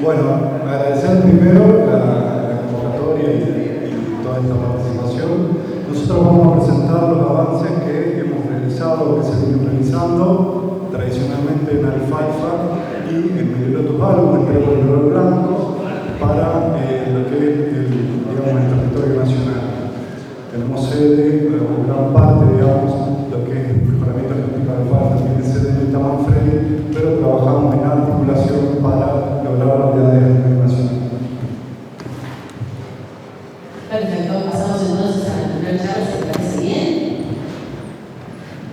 Bueno, agradecer primero la convocatoria y toda esta participación. Nosotros vamos a presentar los avances que hemos realizado, que se vienen realizando tradicionalmente en alfalfa y en Melilotus album, en trigo blanco, para lo que es digamos, el territorio nacional. Tenemos sede, o gran parte, digamos, lo que es mejoramiento genético de alfalfa, tiene sede en Manfredi, pero trabajamos en articulación para lograr la unidad de nivel nacional. Perfecto, pasamos entonces a la primera charla, si te parece bien.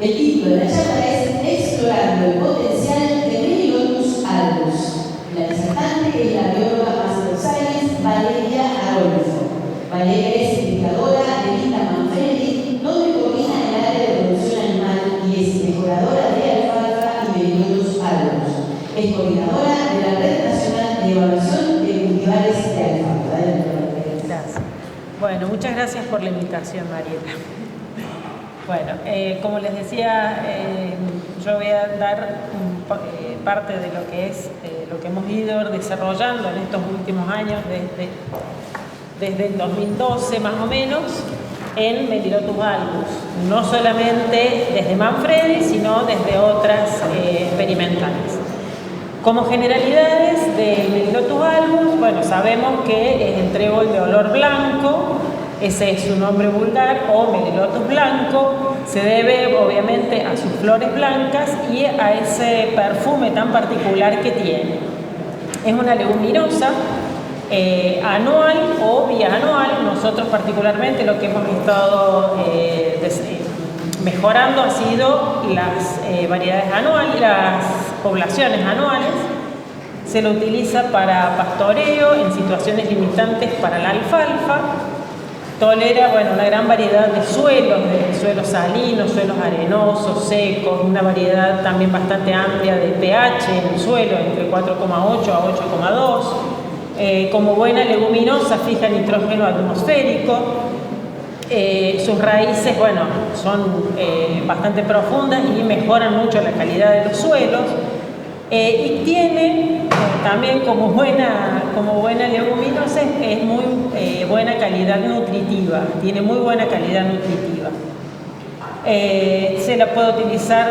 El título de la charla es Explorando el potencial de Melilotus albus. La disertante es la bióloga Master of Science Valeria Arolfo. Valeria es investigadora de Linda Manfredi, donde coordina el área de producción animal y es mejoradora de alfalfa y Melilotus albus. Es coordinadora de la Red Nacional de Evaluación de Cultivares de Alfalfa. Gracias. Bueno, muchas gracias por la invitación, Mariela. Bueno, como les decía, yo voy a dar parte de lo que es lo que hemos ido desarrollando en estos últimos años, desde el 2012 más o menos, en Melilotus albus. No solamente desde Manfredi, sino desde otras experimentales. Como generalidades de Melilotus albus, bueno, sabemos que es el trébol de olor blanco, ese es su nombre vulgar, o Melilotus blanco, se debe obviamente a sus flores blancas y a ese perfume tan particular que tiene. Es una leguminosa anual o bianual. Nosotros particularmente lo que hemos estado mejorando ha sido las variedades anuales, las poblaciones anuales. Se lo utiliza para pastoreo en situaciones limitantes para la alfalfa. Tolera, bueno, una gran variedad de suelos salinos, suelos arenosos, secos, una variedad también bastante amplia de pH en el suelo, entre 4,8 a 8,2. Como buena leguminosa, fija nitrógeno atmosférico. Sus raíces, bueno, son bastante profundas y mejoran mucho la calidad de los suelos. Y tiene también como buena leguminosa, es muy buena calidad nutritiva, tiene muy buena calidad nutritiva. Se la puede utilizar,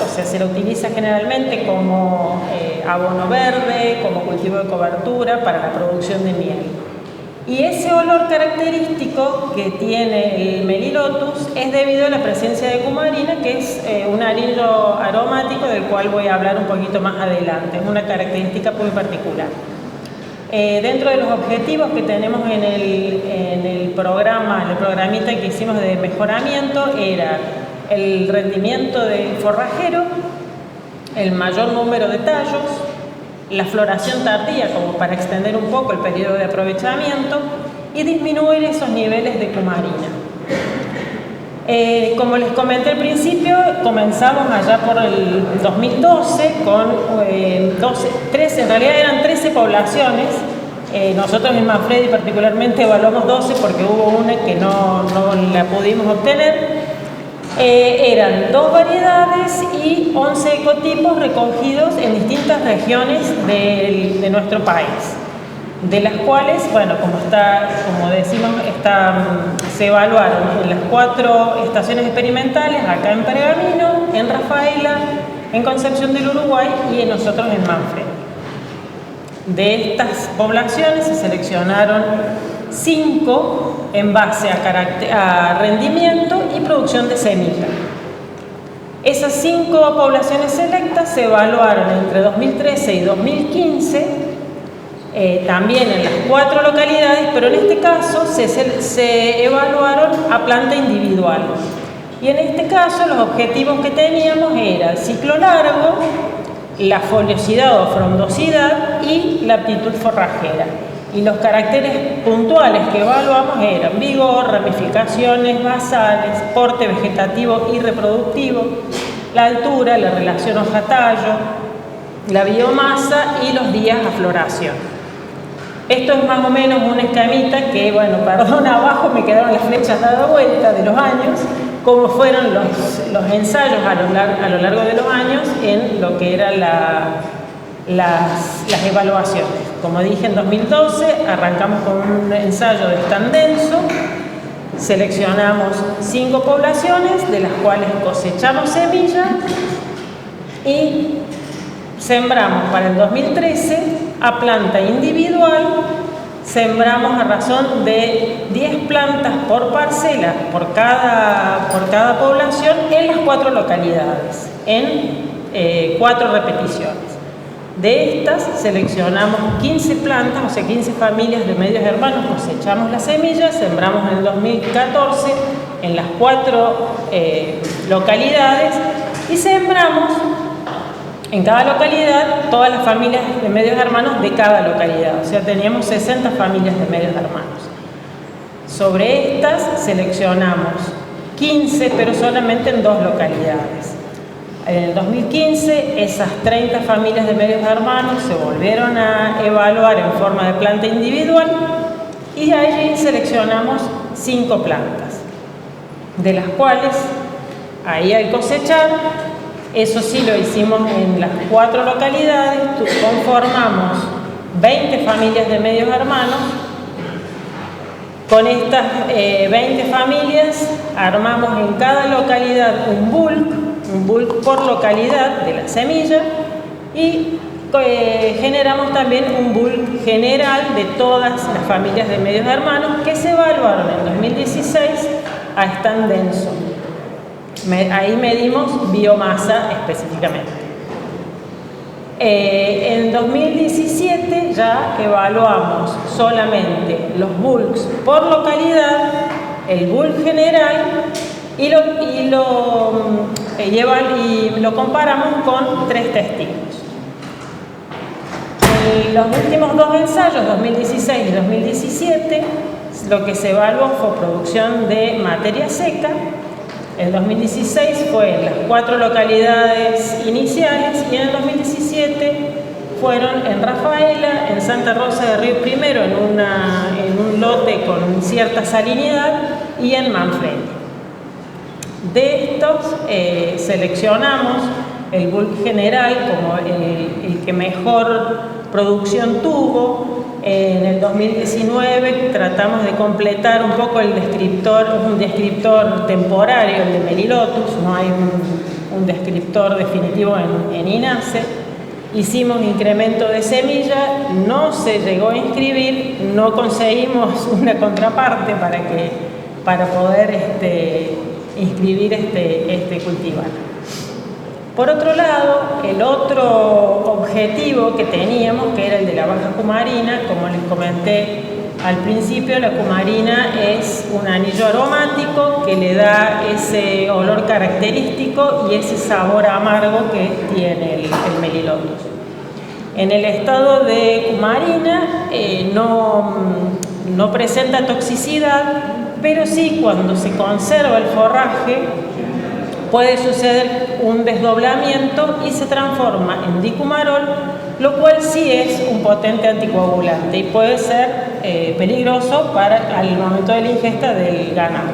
se la utiliza generalmente como abono verde, como cultivo de cobertura para la producción de miel. Y ese olor característico que tiene el Melilotus es debido a la presencia de cumarina, que es un anillo aromático del cual voy a hablar un poquito más adelante. Es una característica muy particular. Dentro de los objetivos que tenemos en el programita que hicimos de mejoramiento, era el rendimiento del forrajero, el mayor número de tallos, la floración tardía como para extender un poco el periodo de aprovechamiento y disminuir esos niveles de cumarina. Como les comenté al principio, comenzamos allá por el 2012 con 13, en realidad eran 13 poblaciones. Nosotros en Manfredi particularmente evaluamos 12 porque hubo una que no la pudimos obtener. Eran 2 variedades y 11 ecotipos recogidos en distintas regiones de nuestro país, de las cuales, bueno, como decimos, se evaluaron en las 4 estaciones experimentales, acá en Pergamino, en Rafaela, en Concepción del Uruguay y en nosotros en Manfredi. De estas poblaciones se seleccionaron 5 en base a rendimiento y producción de semilla. Esas 5 poblaciones selectas se evaluaron entre 2013 y 2015, también en las 4 localidades, pero en este caso se evaluaron a planta individual. Y en este caso los objetivos que teníamos eran ciclo largo, la foliosidad o frondosidad y la aptitud forrajera. Y los caracteres puntuales que evaluamos eran vigor, ramificaciones basales, porte vegetativo y reproductivo, la altura, la relación hoja-tallo, la biomasa y los días a floración. Esto es más o menos una esquemita que, bueno, perdón, abajo me quedaron las flechas dadas vuelta de los años, como fueron los ensayos a lo largo de los años en lo que eran las evaluaciones. como dije, en 2012 arrancamos con un ensayo de stand denso, seleccionamos 5 poblaciones, de las cuales cosechamos semillas y sembramos para el 2013 a planta individual. Sembramos a razón de 10 plantas por parcela, por cada población, en las 4 localidades, en 4 repeticiones. De estas seleccionamos 15 plantas, o sea, 15 familias de medios hermanos, cosechamos las semillas, sembramos en el 2014 en las 4 localidades y sembramos en cada localidad todas las familias de medios hermanos de cada localidad, o sea, teníamos 60 familias de medios hermanos. Sobre estas seleccionamos 15, pero solamente en 2 localidades. En el 2015, esas 30 familias de medios hermanos se volvieron a evaluar en forma de planta individual y allí seleccionamos 5 plantas, de las cuales ahí al cosechar, eso sí lo hicimos en las 4 localidades, conformamos 20 familias de medios hermanos. Con estas 20 familias armamos en cada localidad un bulk por localidad de la semilla y generamos también un bulk general de todas las familias de medios hermanos que se evaluaron en 2016 a stand denso. Ahí medimos biomasa específicamente. En 2017 ya evaluamos solamente los bulks por localidad, el bulk general y lo comparamos con 3 testigos. En los últimos 2 ensayos, 2016 y 2017, lo que se evaluó fue producción de materia seca. El 2016 fue en las 4 localidades iniciales y en el 2017 fueron en Rafaela, en Santa Rosa de Río Primero, en un lote con cierta salinidad, y en Manfredi. De estos seleccionamos el bulk general como el que mejor producción tuvo. En el 2019 tratamos de completar un poco el descriptor, un descriptor temporario, el de Melilotus, no hay un descriptor definitivo en INASE. Hicimos incremento de semilla, no se llegó a inscribir, no conseguimos una contraparte para poder inscribir este cultivar. Por otro lado, el otro objetivo que teníamos, que era el de la baja cumarina, como les comenté al principio, la cumarina es un anillo aromático que le da ese olor característico y ese sabor amargo que tiene el Melilotus. En el estado de cumarina no presenta toxicidad, pero sí cuando se conserva el forraje puede suceder un desdoblamiento y se transforma en dicumarol, lo cual sí es un potente anticoagulante y puede ser peligroso al momento de la ingesta del ganado.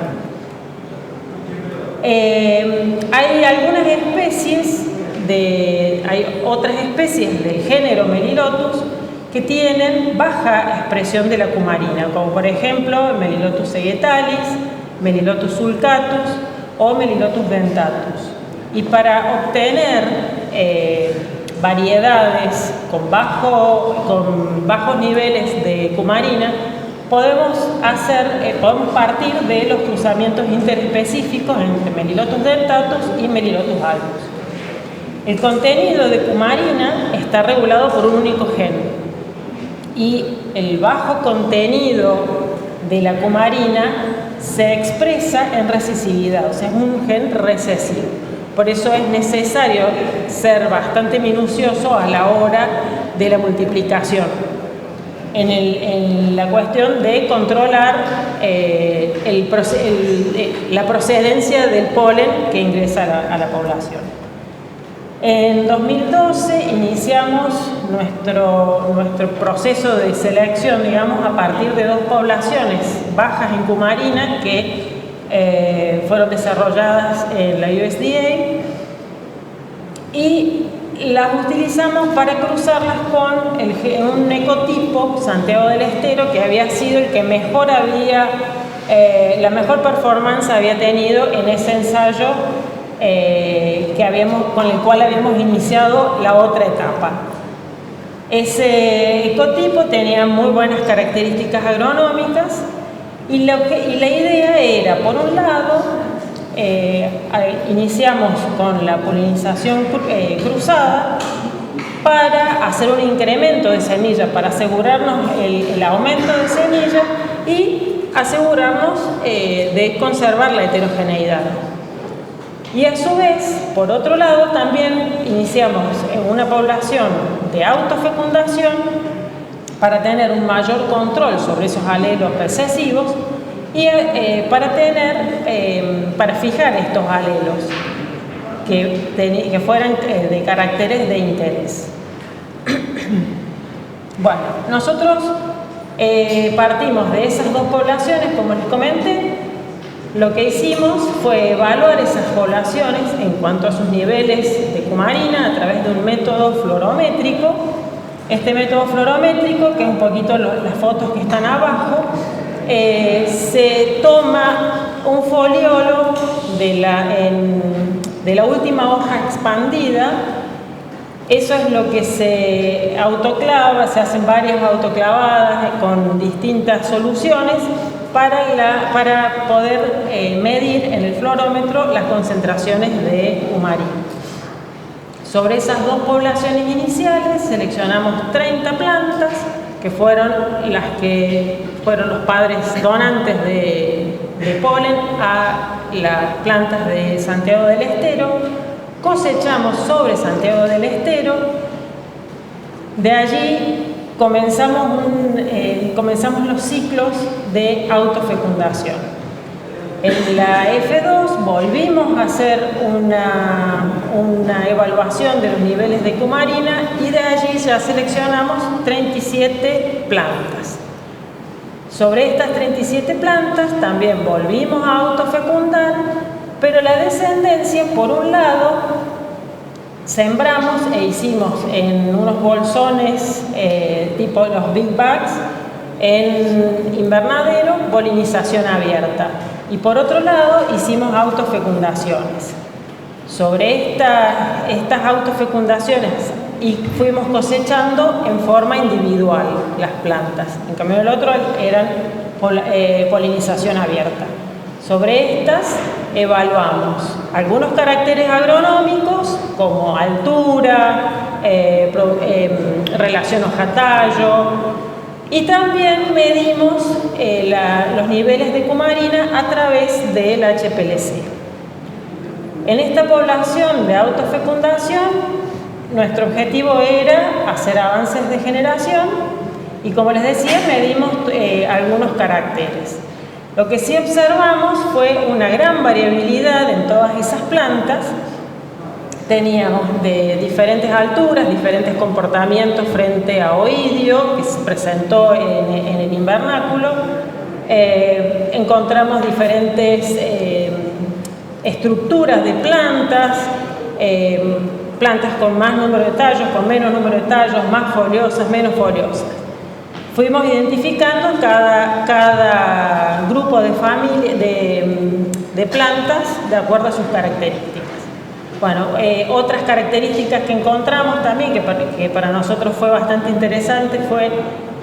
Hay algunas especies, hay otras especies del género Melilotus que tienen baja expresión de la cumarina, como por ejemplo Melilotus segetalis, Melilotus sulcatus o Melilotus dentatus. Y para obtener variedades con bajos niveles de cumarina, podemos partir de los cruzamientos interespecíficos entre Melilotus dentatus y Melilotus albus. El contenido de cumarina está regulado por un único gen y el bajo contenido de la cumarina se expresa en recesividad, o sea, es un gen recesivo. Por eso es necesario ser bastante minucioso a la hora de la multiplicación. En la cuestión de controlar la procedencia del polen que ingresa a la población. En 2012 iniciamos nuestro proceso de selección, digamos, a partir de 2 poblaciones bajas en cumarina que fueron desarrolladas en la USDA y las utilizamos para cruzarlas con un ecotipo Santiago del Estero, que había sido el que mejor la mejor performance había tenido en ese ensayo con el cual habíamos iniciado la otra etapa. Ese ecotipo tenía muy buenas características agronómicas y la idea era, por un lado, iniciamos con la polinización cruzada para hacer un incremento de semillas, para asegurarnos el aumento de semillas y asegurarnos de conservar la heterogeneidad. Y a su vez, por otro lado, también iniciamos en una población de autofecundación para tener un mayor control sobre esos alelos recesivos y para fijar estos alelos que fueran de caracteres de interés. Bueno, nosotros partimos de esas dos poblaciones, como les comenté. Lo que hicimos fue evaluar esas poblaciones en cuanto a sus niveles de cumarina a través de un método fluorométrico. Este método fluorométrico, que es un poquito las fotos que están abajo, se toma un foliolo de la última hoja expandida. Eso es lo que se autoclava, se hacen varias autoclavadas con distintas soluciones para poder medir en el fluorómetro las concentraciones de cumarina. Sobre esas dos poblaciones iniciales seleccionamos 30 plantas que fueron los padres donantes de polen a las plantas de Santiago del Estero. Cosechamos sobre Santiago del Estero. De allí comenzamos los ciclos de autofecundación. En la F2 volvimos a hacer una evaluación de los niveles de cumarina y de allí ya seleccionamos 37 plantas. Sobre estas 37 plantas también volvimos a autofecundar, pero la descendencia, por un lado, sembramos e hicimos en unos bolsones tipo los Big Bags en invernadero polinización abierta. Y por otro lado, hicimos autofecundaciones. Sobre estas autofecundaciones y fuimos cosechando en forma individual las plantas. En cambio, el otro eran polinización abierta. Sobre estas evaluamos algunos caracteres agronómicos como altura, relación hoja-tallo, y también medimos los niveles de cumarina a través del HPLC. En esta población de autofecundación, nuestro objetivo era hacer avances de generación y, como les decía, medimos algunos caracteres. Lo que sí observamos fue una gran variabilidad en todas esas plantas. Teníamos de diferentes alturas, diferentes comportamientos frente a oidio, que se presentó en el invernáculo. Encontramos diferentes estructuras de plantas, plantas con más número de tallos, con menos número de tallos, más foliosas, menos foliosas. Fuimos identificando cada grupo de familia de plantas de acuerdo a sus características. Bueno, otras características que encontramos también, que para nosotros fue bastante interesante, fue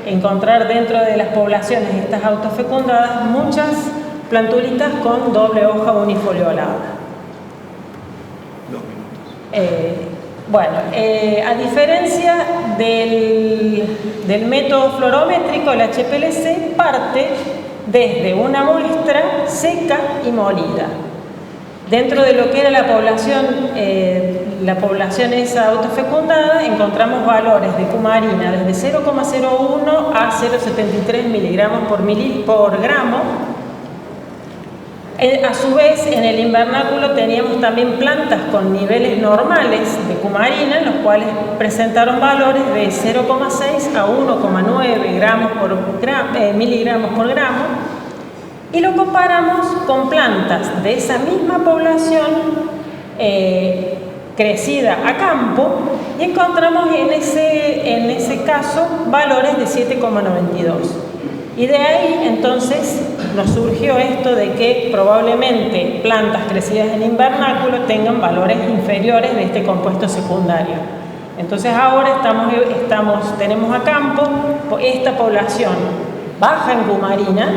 encontrar dentro de las poblaciones estas autofecundadas muchas plantulitas con doble hoja unifoliolada. 2 minutos. A diferencia del método fluorométrico, el HPLC parte desde una muestra seca y molida. Dentro de lo que era la población esa autofecundada, encontramos valores de cumarina desde 0,01 a 0,73 miligramos por gramo. A su vez, en el invernáculo teníamos también plantas con niveles normales de cumarina, los cuales presentaron valores de 0,6 a 1,9 miligramos por gramo, y lo comparamos con plantas de esa misma población crecida a campo, y encontramos en ese caso valores de 7,92. Y de ahí entonces nos surgió esto de que probablemente plantas crecidas en invernáculo tengan valores inferiores de este compuesto secundario. Entonces ahora tenemos a campo esta población baja en cumarina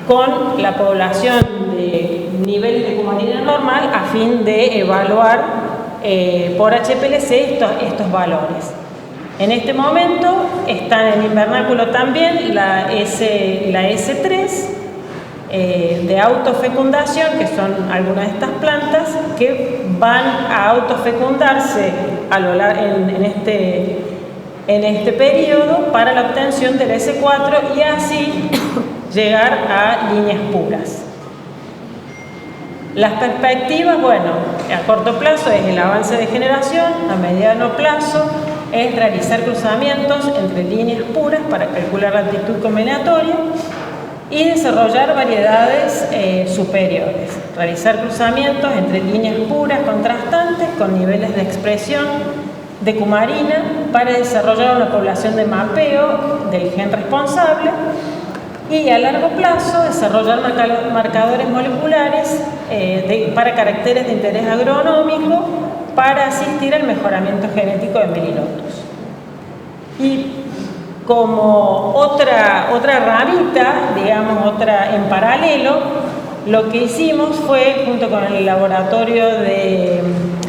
con la población de niveles de cumarina normal a fin de evaluar por HPLC estos valores. En este momento están en invernáculo también la S3 de autofecundación, que son algunas de estas plantas que van a autofecundarse en este periodo para la obtención del S4 y así llegar a líneas puras. Las perspectivas, bueno, a corto plazo es el avance de generación, a mediano plazo es realizar cruzamientos entre líneas puras para calcular la altitud combinatoria y desarrollar variedades superiores. Realizar cruzamientos entre líneas puras contrastantes con niveles de expresión de cumarina para desarrollar una población de mapeo del gen responsable y a largo plazo desarrollar marcadores moleculares para caracteres de interés agronómico para asistir al mejoramiento genético de Melilotus. Y como otra ramita, digamos, otra en paralelo, lo que hicimos fue, junto con el laboratorio de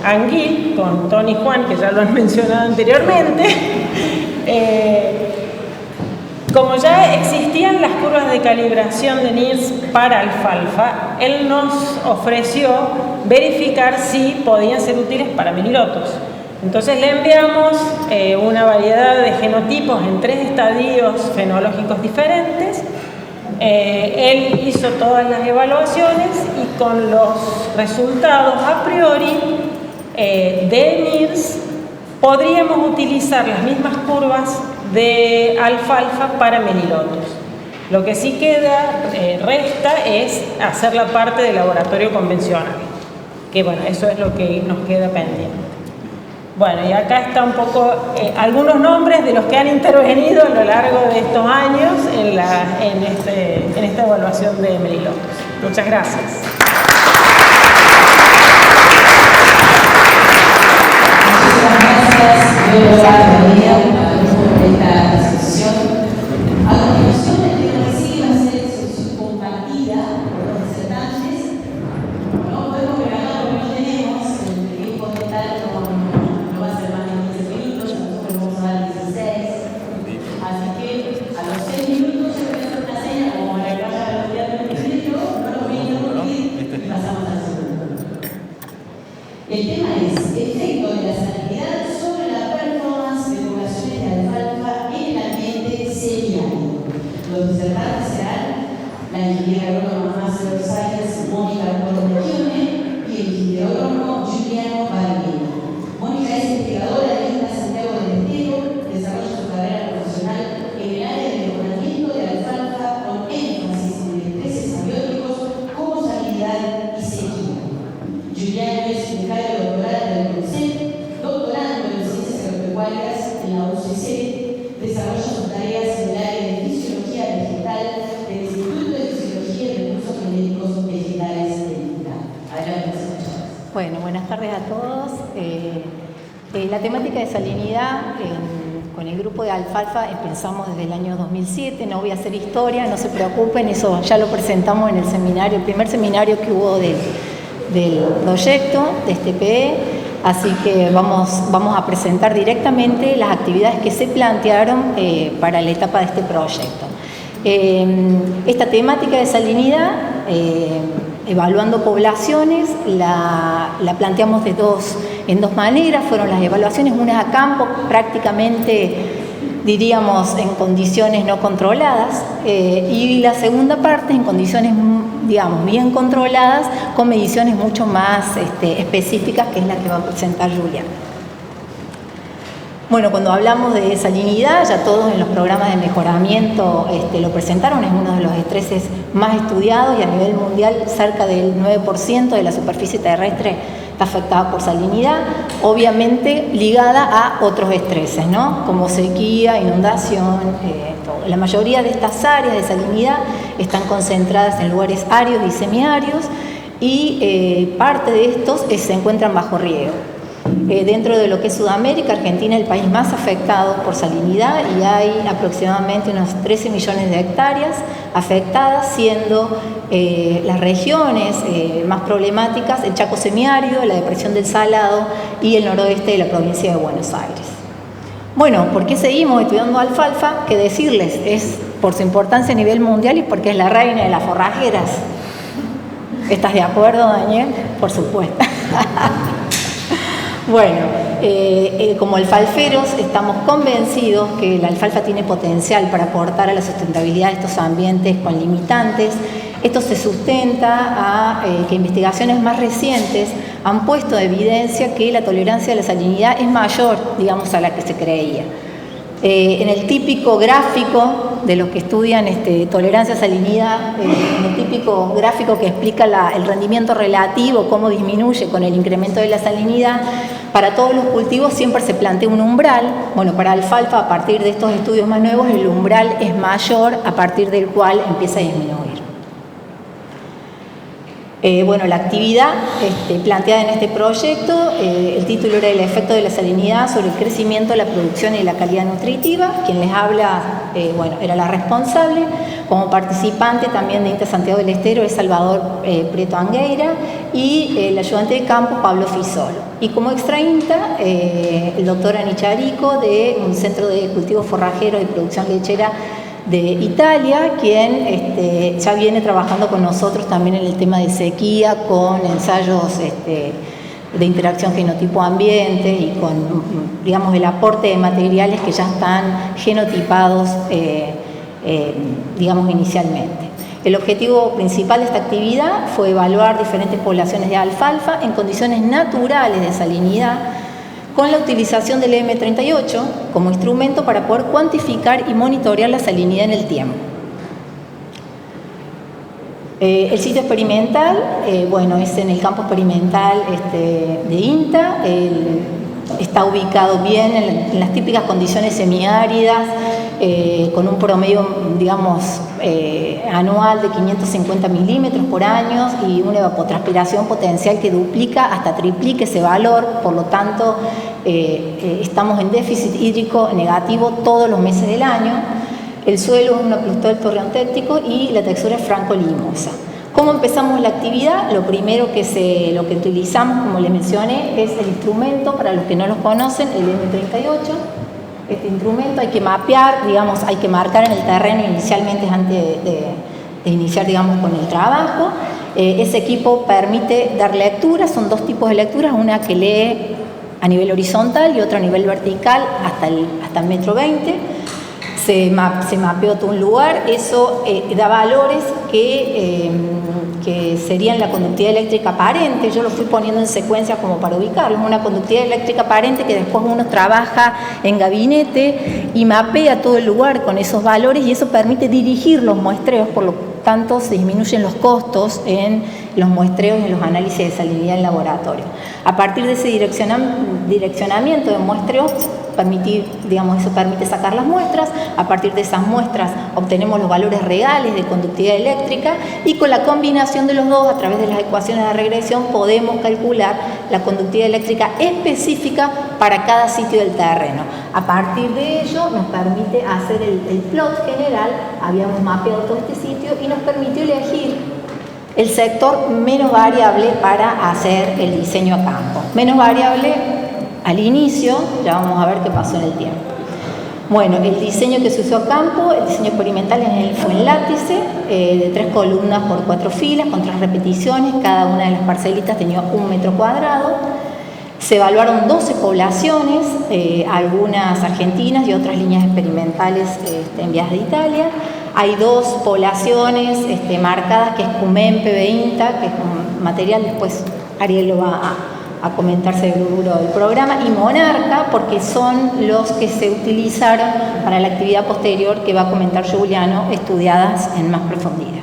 Anguil, con Tony y Juan, que ya lo han mencionado anteriormente, como ya existían las curvas de calibración de NIRS para alfalfa, él nos ofreció verificar si podían ser útiles para Melilotus. Entonces le enviamos una variedad de genotipos en 3 estadios fenológicos diferentes. Él hizo todas las evaluaciones y con los resultados a priori de NIRS podríamos utilizar las mismas curvas de alfalfa para Melilotus. Lo que sí resta es hacer la parte del laboratorio convencional, que bueno, eso es lo que nos queda pendiente. Bueno, y acá está un poco algunos nombres de los que han intervenido a lo largo de estos años en esta evaluación de Melilotus. Muchas gracias. Por esta discusión. A continuación, el tema que sigue va a ser discusión compartida por los disertantes. No podemos grabar porque no tenemos el tiempo total, no va a ser más de 15 minutos, nosotros vamos a dar 16. Así que a los 6 minutos se puede hacer una seña como para que vaya a la velocidad del primero, no lo voy a interrumpir y pasamos al segundo. El tema es efecto de la salinidad sobre la performance de poblaciones de alfalfa en el ambiente semiárido. Los disertantes serán la ingeniera agrónoma Master of Science Mónica Corregione y el ingeniero agrónomo Giuliano Barguena. Mónica es investigadora de INTA Santiago del Estero, desarrolla su carrera profesional en el área de mejoramiento de alfalfa con énfasis en estreses abióticos como salinidad y sequía. Giuliano es becario doctoral del CONICET, doctorando en ciencias agropecuarias en la UCC, desarrolla sus tareas en el área de fisiología vegetal del Instituto de Fisiología y Recursos Genéticos Vegetales del INTA. Adelante, señoras. Bueno, buenas tardes a todos. La temática de salinidad con el grupo de alfalfa empezamos desde el año 2007, no voy a hacer historia, no se preocupen, eso ya lo presentamos en el seminario, el primer seminario que hubo del proyecto de este PE, así que vamos a presentar directamente las actividades que se plantearon para la etapa de este proyecto. Esta temática de salinidad, evaluando poblaciones, la planteamos en dos maneras. Fueron las evaluaciones, unas a campo, prácticamente diríamos en condiciones no controladas, y la segunda parte en condiciones, digamos, bien controladas, con mediciones mucho más específicas, que es la que va a presentar Julia. Bueno, cuando hablamos de salinidad, ya todos en los programas de mejoramiento lo presentaron, es uno de los estreses más estudiados y a nivel mundial cerca del 9% de la superficie terrestre está afectada por salinidad, obviamente ligada a otros estreses, ¿no? Como sequía, inundación, todo. La mayoría de estas áreas de salinidad están concentradas en lugares áridos y semiáridos y parte de estos se encuentran bajo riego. Dentro de lo que es Sudamérica, Argentina es el país más afectado por salinidad y hay aproximadamente unos 13 millones de hectáreas afectadas, siendo las regiones más problemáticas el Chaco semiárido, la depresión del Salado y el noroeste de la provincia de Buenos Aires. Bueno, ¿por qué seguimos estudiando alfalfa? ¿Qué decirles? Es por su importancia a nivel mundial y porque es la reina de las forrajeras. ¿Estás de acuerdo, Daniel? Por supuesto. Bueno, como alfalferos estamos convencidos que la alfalfa tiene potencial para aportar a la sustentabilidad de estos ambientes con limitantes. Esto se sustenta a que investigaciones más recientes han puesto de evidencia que la tolerancia a la salinidad es mayor, digamos, a la que se creía. En el típico gráfico de los que estudian tolerancia a salinidad, en el típico gráfico que explica el rendimiento relativo, cómo disminuye con el incremento de la salinidad, para todos los cultivos siempre se plantea un umbral. Bueno, para alfalfa, a partir de estos estudios más nuevos, el umbral es mayor, a partir del cual empieza a disminuir. Bueno, la actividad planteada en este proyecto, el título era el efecto de la salinidad sobre el crecimiento, la producción y la calidad nutritiva. Quien les habla, bueno, era la responsable. Como participante también de INTA Santiago del Estero es Salvador Prieto Angueira y el ayudante de campo Pablo Fisolo. Y como extra INTA, el doctor Anicharico de un centro de cultivos forrajeros y producción lechera de Italia, quien ya viene trabajando con nosotros también en el tema de sequía, con ensayos de interacción genotipo-ambiente y con, digamos, el aporte de materiales que ya están genotipados, digamos, inicialmente. El objetivo principal de esta actividad fue evaluar diferentes poblaciones de alfalfa en condiciones naturales de salinidad, con la utilización del M38 como instrumento para poder cuantificar y monitorear la salinidad en el tiempo. El sitio experimental, bueno, es en el campo experimental de INTA, está ubicado bien en las típicas condiciones semiáridas, con un promedio, digamos, anual de 550 milímetros por año y una evapotranspiración potencial que duplica hasta triplique ese valor. Por lo tanto, estamos en déficit hídrico negativo todos los meses del año. El suelo es un aplastor torrentético y la textura es franco-limosa. ¿Cómo empezamos la actividad? Lo primero lo que utilizamos, como les mencioné, es el instrumento. Para los que no los conocen, el M38. Este instrumento hay que mapear, digamos, hay que marcar en el terreno inicialmente antes de iniciar, digamos, con el trabajo. Ese equipo permite dar lectura, son dos tipos de lecturas, una que lee a nivel horizontal y otra a nivel vertical hasta el 1,20 m. Se mapeó todo un lugar, eso da valores que serían la conductividad eléctrica aparente. Yo lo fui poniendo en secuencia como para ubicarlo. Es una conductividad eléctrica aparente que después uno trabaja en gabinete y mapea todo el lugar con esos valores y eso permite dirigir los muestreos, por lo tanto se disminuyen los costos en los muestreos y en los análisis de salinidad en laboratorio. A partir de ese direccionamiento de muestreos, eso permite sacar las muestras. A partir de esas muestras obtenemos los valores reales de conductividad eléctrica y con la combinación de los dos, a través de las ecuaciones de regresión, podemos calcular la conductividad eléctrica específica para cada sitio del terreno. A partir de ello nos permite hacer el plot general. Habíamos mapeado todo este sitio y nos permitió elegir el sector menos variable para hacer el diseño a campo. Menos variable al inicio, ya vamos a ver qué pasó en el tiempo. Bueno, el diseño que se usó a campo, el diseño experimental fue en látice, de 3 columnas por 4 filas, con 3 repeticiones, cada una de las parcelitas tenía 1 metro cuadrado. Se evaluaron 12 poblaciones, algunas argentinas y otras líneas experimentales enviadas de Italia. Hay 2 poblaciones marcadas, que es Cumén, PB-INTA, que es un material, después Ariel lo va a comentar seguro del programa, y Monarca, porque son los que se utilizaron para la actividad posterior que va a comentar Juliano, estudiadas en más profundidad.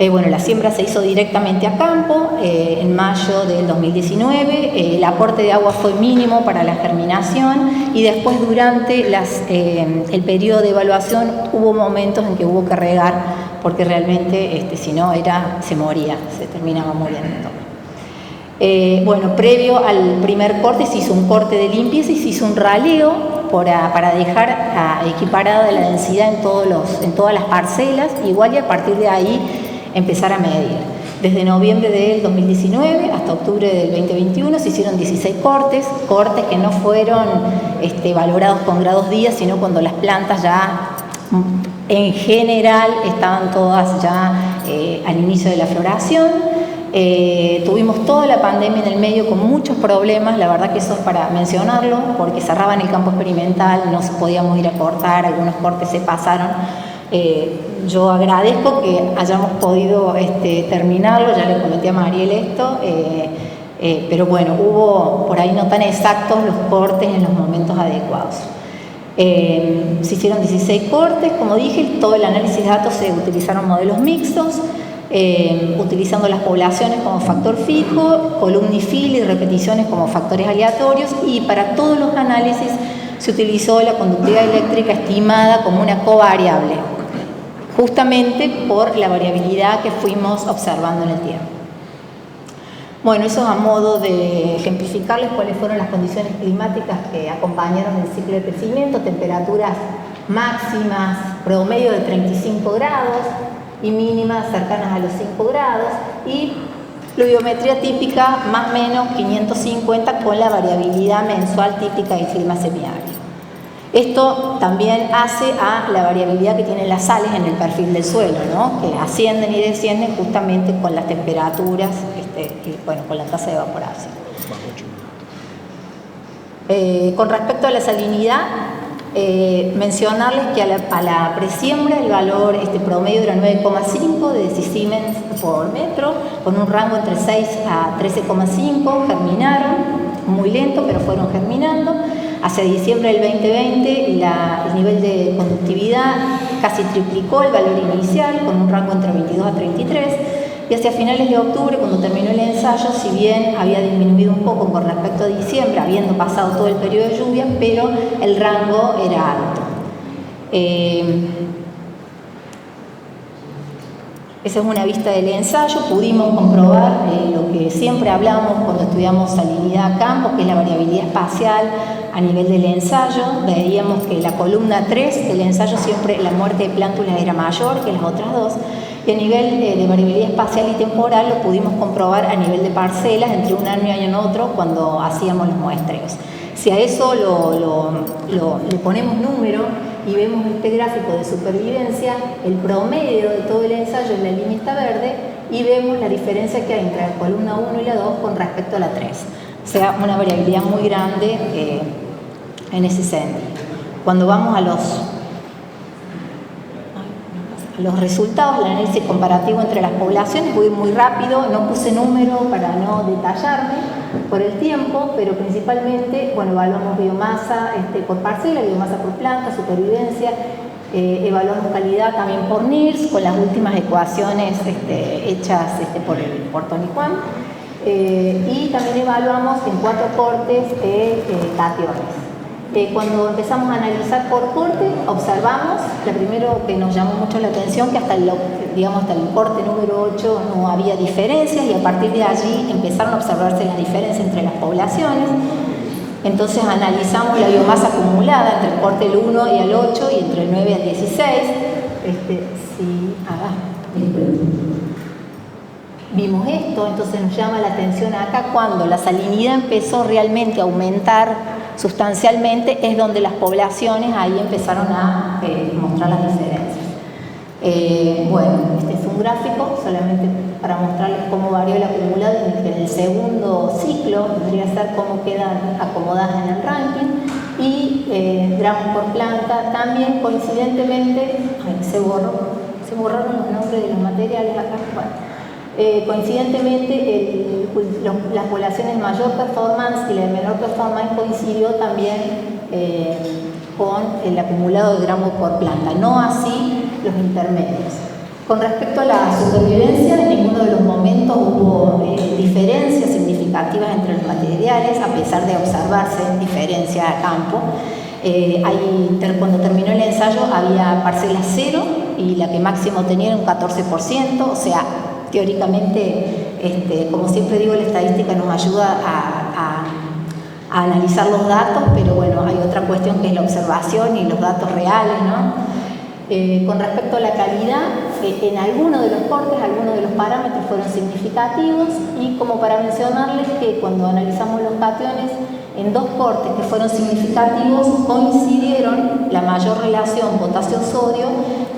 Bueno, la siembra se hizo directamente a campo en mayo del 2019. El aporte de agua fue mínimo para la germinación y después durante el periodo de evaluación hubo momentos en que hubo que regar porque realmente si no se moría, se terminaba muriendo. Bueno, previo al primer corte se hizo un corte de limpieza y se hizo un raleo para dejar equiparada la densidad en todas las parcelas, igual y a partir de ahí empezar a medir. Desde noviembre del 2019 hasta octubre del 2021 se hicieron 16 cortes que no fueron valorados con grados día, sino cuando las plantas ya en general estaban todas ya al inicio de la floración. Tuvimos toda la pandemia en el medio con muchos problemas, la verdad que eso es para mencionarlo, porque cerraban el campo experimental, no podíamos ir a cortar, algunos cortes se pasaron. Yo agradezco que hayamos podido terminarlo, ya le comenté a Mariel esto, pero bueno, hubo por ahí no tan exactos los cortes en los momentos adecuados. Se hicieron 16 cortes, como dije, todo el análisis de datos se utilizaron modelos mixtos, utilizando las poblaciones como factor fijo, columna y fila y repeticiones como factores aleatorios, y para todos los análisis se utilizó la conductividad eléctrica estimada como una covariable, justamente por la variabilidad que fuimos observando en el tiempo. Bueno, eso es a modo de ejemplificarles cuáles fueron las condiciones climáticas que acompañaron el ciclo de crecimiento: temperaturas máximas promedio de 35 grados y mínimas cercanas a los 5 grados, y pluviometría típica más o menos 550 con la variabilidad mensual típica del clima semiárido. Esto también hace a la variabilidad que tienen las sales en el perfil del suelo, ¿no? Que ascienden y descienden justamente con las temperaturas y bueno, con la tasa de evaporación. Con respecto a la salinidad, mencionarles que a la presiembra el valor promedio era 9,5 de decisiemens por metro, con un rango entre 6 a 13,5, germinaron, muy lento, pero fueron germinando. Hacia diciembre del 2020 el nivel de conductividad casi triplicó el valor inicial, con un rango entre 22 a 33, y hacia finales de octubre, cuando terminó el ensayo, si bien había disminuido un poco con respecto a diciembre, habiendo pasado todo el periodo de lluvia, pero el rango era alto. Esa es una vista del ensayo. Pudimos comprobar lo que siempre hablamos cuando estudiamos salinidad a campo, que es la variabilidad espacial a nivel del ensayo. Veíamos que la columna 3 del ensayo siempre la muerte de plántulas era mayor que las otras dos, y a nivel de variabilidad espacial y temporal lo pudimos comprobar a nivel de parcelas entre un año y año otro cuando hacíamos los muestreos. Si a eso le ponemos número y vemos este gráfico de supervivencia, el promedio de todo el ensayo en la línea está verde, y vemos la diferencia que hay entre la columna 1 y la 2 con respecto a la 3. O sea, una variabilidad muy grande en ese sentido. Cuando vamos a los resultados, el análisis comparativo entre las poblaciones, voy muy rápido, no puse número para no detallarme por el tiempo, pero principalmente, bueno, evaluamos biomasa por parcela, biomasa por planta, supervivencia, evaluamos calidad también por NIRS, con las últimas ecuaciones hechas por Tony Juan, y también evaluamos en 4 cortes cationes. Cuando empezamos a analizar por corte, observamos, lo primero que nos llamó mucho la atención, que hasta el corte número 8 no había diferencias, y a partir de allí empezaron a observarse las diferencias entre las poblaciones. Entonces analizamos la biomasa acumulada entre el corte del 1 y el 8 y entre el 9 y el 16. Vimos esto, entonces nos llama la atención acá cuando la salinidad empezó realmente a aumentar sustancialmente, es donde las poblaciones ahí empezaron a mostrar las diferencias. Bueno, este es un gráfico solamente para mostrarles cómo varió el acumulado en el segundo ciclo, podría ser cómo quedan acomodadas en el ranking, y gramos por planta. También coincidentemente, se borraron los nombres de los materiales acá. Bueno, coincidentemente las poblaciones de mayor performance y la de menor performance coincidió también con el acumulado de gramos por planta, no así los intermedios. Con respecto a la supervivencia, en ninguno de los momentos hubo diferencias significativas entre los materiales, a pesar de observarse diferencia a campo. Cuando terminó el ensayo había parcelas 0 y la que máximo tenía era un 14%, o sea, teóricamente, como siempre digo, la estadística nos ayuda a analizar los datos, pero bueno, hay otra cuestión que es la observación y los datos reales, ¿no? Con respecto a la calidad, en algunos de los cortes, algunos de los parámetros fueron significativos, y como para mencionarles que cuando analizamos los cationes, en 2 cortes que fueron significativos coincidieron la mayor relación potasio-sodio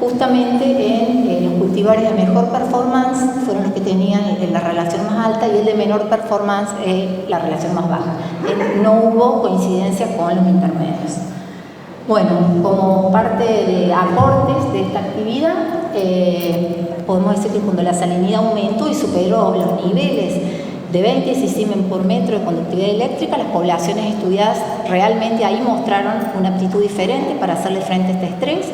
justamente en los cultivares de mejor performance, fueron los que tenían la relación más alta, y el de menor performance la relación más baja. No hubo coincidencia con los intermedios. Bueno, como parte de aportes de esta actividad, podemos decir que cuando la salinidad aumentó y superó los niveles de 20 sisimen por metro de conductividad eléctrica, las poblaciones estudiadas realmente ahí mostraron una aptitud diferente para hacerle frente a este estrés.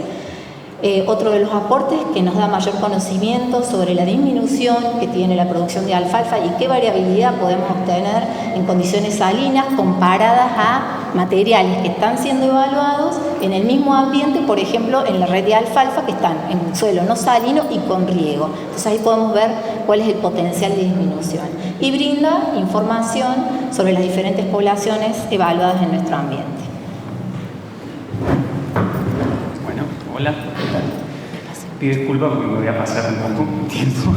Otro de los aportes que nos da mayor conocimiento sobre la disminución que tiene la producción de alfalfa y qué variabilidad podemos obtener en condiciones salinas comparadas a materiales que están siendo evaluados en el mismo ambiente, por ejemplo en la red de alfalfa, que están en un suelo no salino y con riego. Entonces ahí podemos ver cuál es el potencial de disminución y brinda información sobre las diferentes poblaciones evaluadas en nuestro ambiente. Hola, ¿qué tal? Pido disculpas porque me voy a pasar un poco tiempo.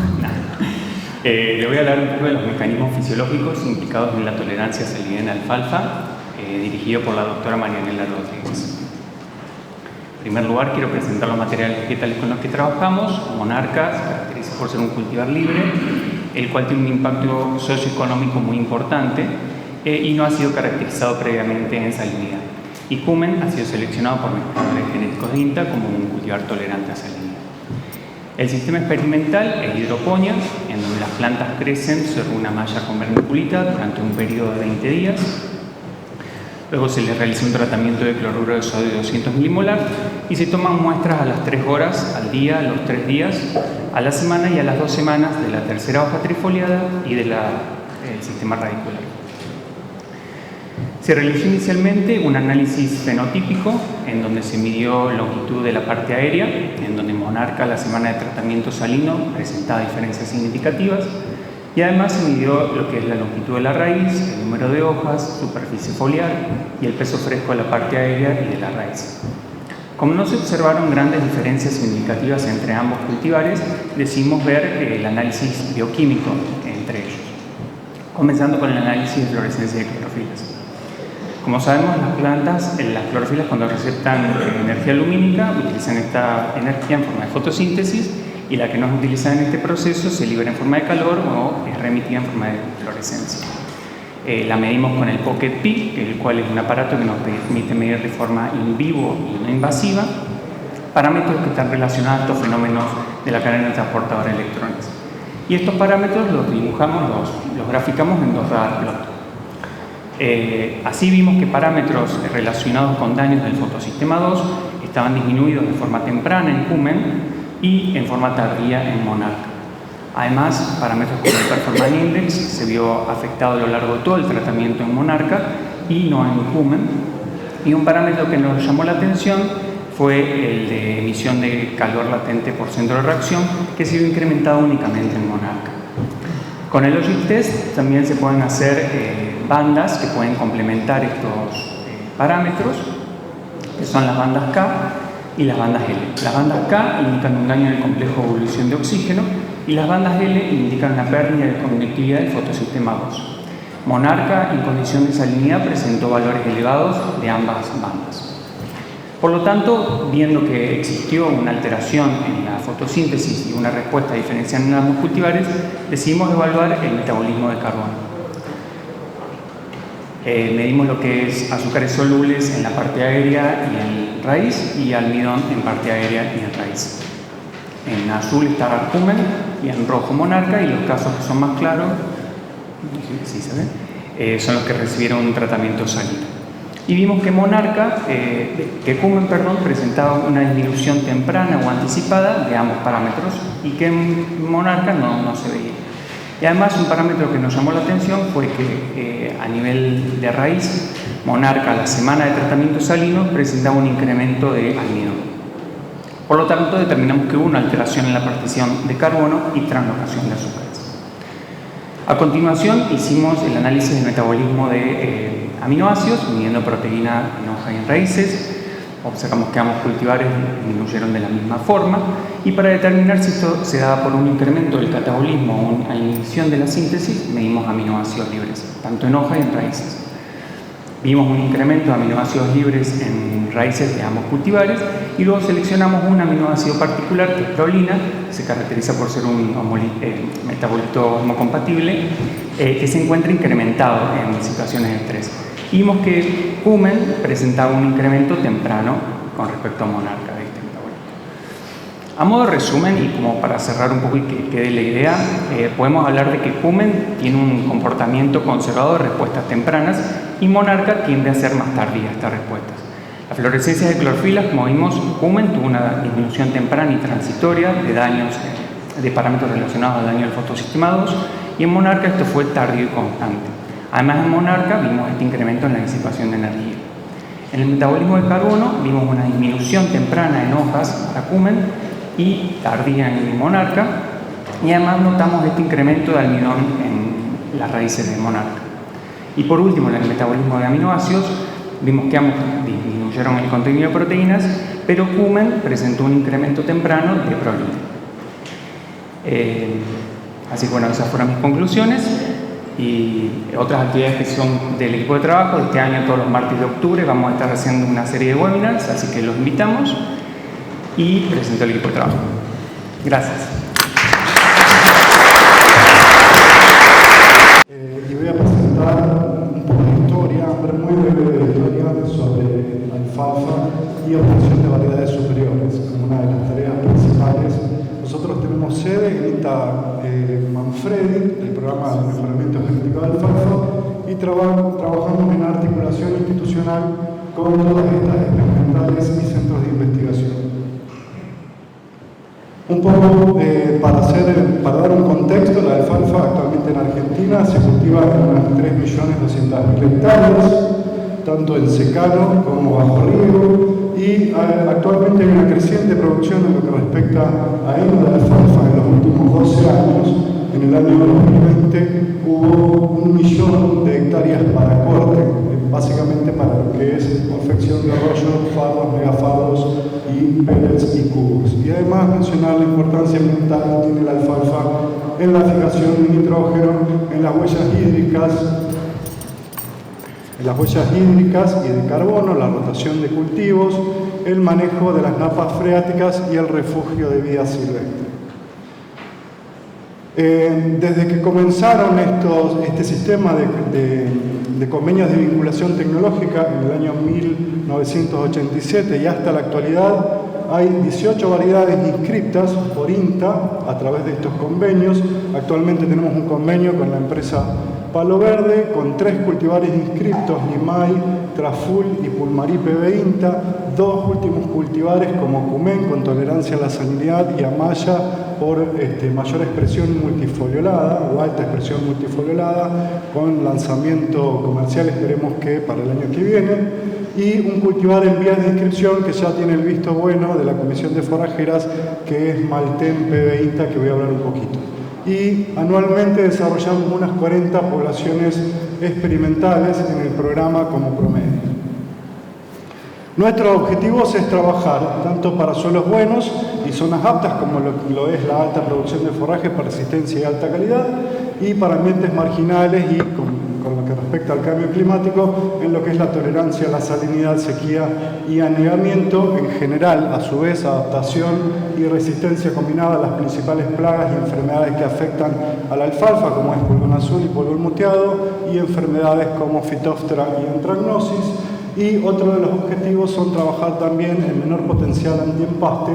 Le voy a hablar un poco de los mecanismos fisiológicos implicados en la tolerancia a salinidad en alfalfa, dirigido por la doctora Marianela Rodríguez. En primer lugar, quiero presentar los materiales vegetales con los que trabajamos. Monarca se caracteriza por ser un cultivar libre, el cual tiene un impacto socioeconómico muy importante y no ha sido caracterizado previamente en salinidad. Y Cumen ha sido seleccionado por mejoradores genéticos de INTA como un cultivar tolerante a salinidad. El sistema experimental es hidroponía, en donde las plantas crecen sobre una malla con vermiculita durante un periodo de 20 días. Luego se les realiza un tratamiento de cloruro de sodio de 200 milimolar y se toman muestras a las 3 horas al día, a los 3 días, a la semana y a las 2 semanas de la tercera hoja trifoliada y del sistema radicular. Se realizó inicialmente un análisis fenotípico en donde se midió longitud de la parte aérea, en donde Monarca la semana de tratamiento salino presentaba diferencias significativas, y además se midió lo que es la longitud de la raíz, el número de hojas, superficie foliar y el peso fresco de la parte aérea y de la raíz. Como no se observaron grandes diferencias significativas entre ambos cultivares, decidimos ver el análisis bioquímico entre ellos, comenzando con el análisis de fluorescencia de clorofilas. Como sabemos, las clorofilas cuando receptan energía lumínica utilizan esta energía en forma de fotosíntesis, y la que no es utilizada en este proceso se libera en forma de calor o es remitida en forma de fluorescencia. La medimos con el Pocket Peak, el cual es un aparato que nos permite medir de forma in vivo y no invasiva parámetros que están relacionados a estos fenómenos de la cadena transportadora de electrones. Y estos parámetros los dibujamos, los graficamos en 2 radar plot. Así vimos que parámetros relacionados con daños del fotosistema 2 estaban disminuidos de forma temprana en Cumen y en forma tardía en Monarca. Además, parámetros como el Performance Index se vio afectado a lo largo de todo el tratamiento en Monarca y no en Cumen. Y un parámetro que nos llamó la atención fue el de emisión de calor latente por centro de reacción, que se vio incrementado únicamente en Monarca. Con el Logic Test también se pueden hacer bandas que pueden complementar estos parámetros, que son las bandas K y las bandas L. Las bandas K indican un daño en el complejo de evolución de oxígeno y las bandas L indican una pérdida de conductividad del fotosistema 2. Monarca, en condición de salinidad, presentó valores elevados de ambas bandas. Por lo tanto, viendo que existió una alteración en la fotosíntesis y una respuesta diferencial en ambos cultivares, decidimos evaluar el metabolismo de carbono. Medimos lo que es azúcares solubles en la parte aérea y en raíz, y almidón en parte aérea y en raíz. En azul está Cumen y en rojo Monarca, y los casos que son más claros, ¿sí se ve? Son los que recibieron un tratamiento salino. Y vimos que Cumen presentaba una disminución temprana o anticipada de ambos parámetros y que en Monarca no se veía. Y además un parámetro que nos llamó la atención fue que a nivel de raíz, Monarca a la semana de tratamiento salino presentaba un incremento de almidón. Por lo tanto, determinamos que hubo una alteración en la partición de carbono y translocación de azúcares. A continuación, hicimos el análisis del metabolismo de aminoácidos, midiendo proteína en hoja y en raíces. Observamos que ambos cultivares disminuyeron de la misma forma, y para determinar si esto se daba por un incremento del catabolismo o una inhibición de la síntesis, medimos aminoácidos libres, tanto en hoja y en raíces. Vimos un incremento de aminoácidos libres en raíces de ambos cultivares y luego seleccionamos un aminoácido particular, que es prolina, que se caracteriza por ser un metabolito homocompatible, que se encuentra incrementado en situaciones de estrés. Y vimos que Cumen presentaba un incremento temprano con respecto a Monarca de este metabolito. A modo de resumen, y como para cerrar un poco y que quede la idea, podemos hablar de que Cumen tiene un comportamiento conservador de respuestas tempranas y Monarca tiende a ser más tardía estas respuestas. La fluorescencia de clorofilas, como vimos, Cumen tuvo una disminución temprana y transitoria de daños, de parámetros relacionados al daño del fotosistema 2, y en Monarca esto fue tardío y constante. Además, en Monarca vimos este incremento en la disipación de energía. En el metabolismo de carbono vimos una disminución temprana en hojas para Cumen y tardía en Monarca, y además notamos este incremento de almidón en las raíces de Monarca. Y por último, en el metabolismo de aminoácidos vimos que ambos disminuyeron el contenido de proteínas, pero Cumen presentó un incremento temprano de prolina. Así que bueno, esas fueron mis conclusiones. Y otras actividades que son del equipo de trabajo. Este año, todos los martes de octubre, vamos a estar haciendo una serie de webinars, así que los invitamos, y presento el equipo de trabajo. Gracias. Y voy a presentar un poco de historia, muy breve de historia sobre alfalfa y obtención de variedades superiores, como una de las tareas principales. Nosotros tenemos sede en INTA Manfredi, el programa de mejoramiento genético de alfalfa, y trabajamos en articulación institucional con todas estas experimentales y centros de investigación. Un poco para dar un contexto, la alfalfa actualmente en Argentina se cultiva en unas 3.200.000 hectáreas, tanto en secano como bajo riego, y actualmente hay una creciente producción en lo que respecta a heno de alfalfa en los últimos 12 años. En el año 2020 hubo 1 millón de hectáreas para corte, básicamente para lo que es confección de rollos, fardos, megafardos y pellets y cubos. Y además mencionar la importancia ambiental que tiene la alfalfa en la fijación de nitrógeno, en las huellas hídricas y de carbono, la rotación de cultivos, el manejo de las napas freáticas y el refugio de vida silvestre. Desde que comenzaron este sistema de convenios de vinculación tecnológica en el año 1987 y hasta la actualidad, hay 18 variedades inscritas por INTA a través de estos convenios. Actualmente tenemos un convenio con la empresa Palo Verde, con 3 cultivares inscriptos, Limay, Traful y Pulmarí PB INTA, 2 últimos cultivares como Cumen, con tolerancia a la salinidad, y Amaya, por mayor expresión multifoliolada o alta expresión multifoliolada, con lanzamiento comercial, esperemos que para el año que viene, y un cultivar en vías de inscripción que ya tiene el visto bueno de la Comisión de Forrajeras, que es Malten PB INTA, que voy a hablar un poquito. Y anualmente desarrollamos unas 40 poblaciones experimentales en el programa como promedio. Nuestros objetivos es trabajar tanto para suelos buenos y zonas aptas, como lo es la alta producción de forraje, persistencia y alta calidad, y para ambientes marginales y con lo que respecta al cambio climático, en lo que es la tolerancia a la salinidad, sequía y anegamiento, en general, a su vez, adaptación y resistencia combinada a las principales plagas y enfermedades que afectan a la alfalfa, como es pulgón azul y pulgón moteado, y enfermedades como Phytophthora y Anthragnosis. Y otro de los objetivos son trabajar también en menor potencial antiempaste,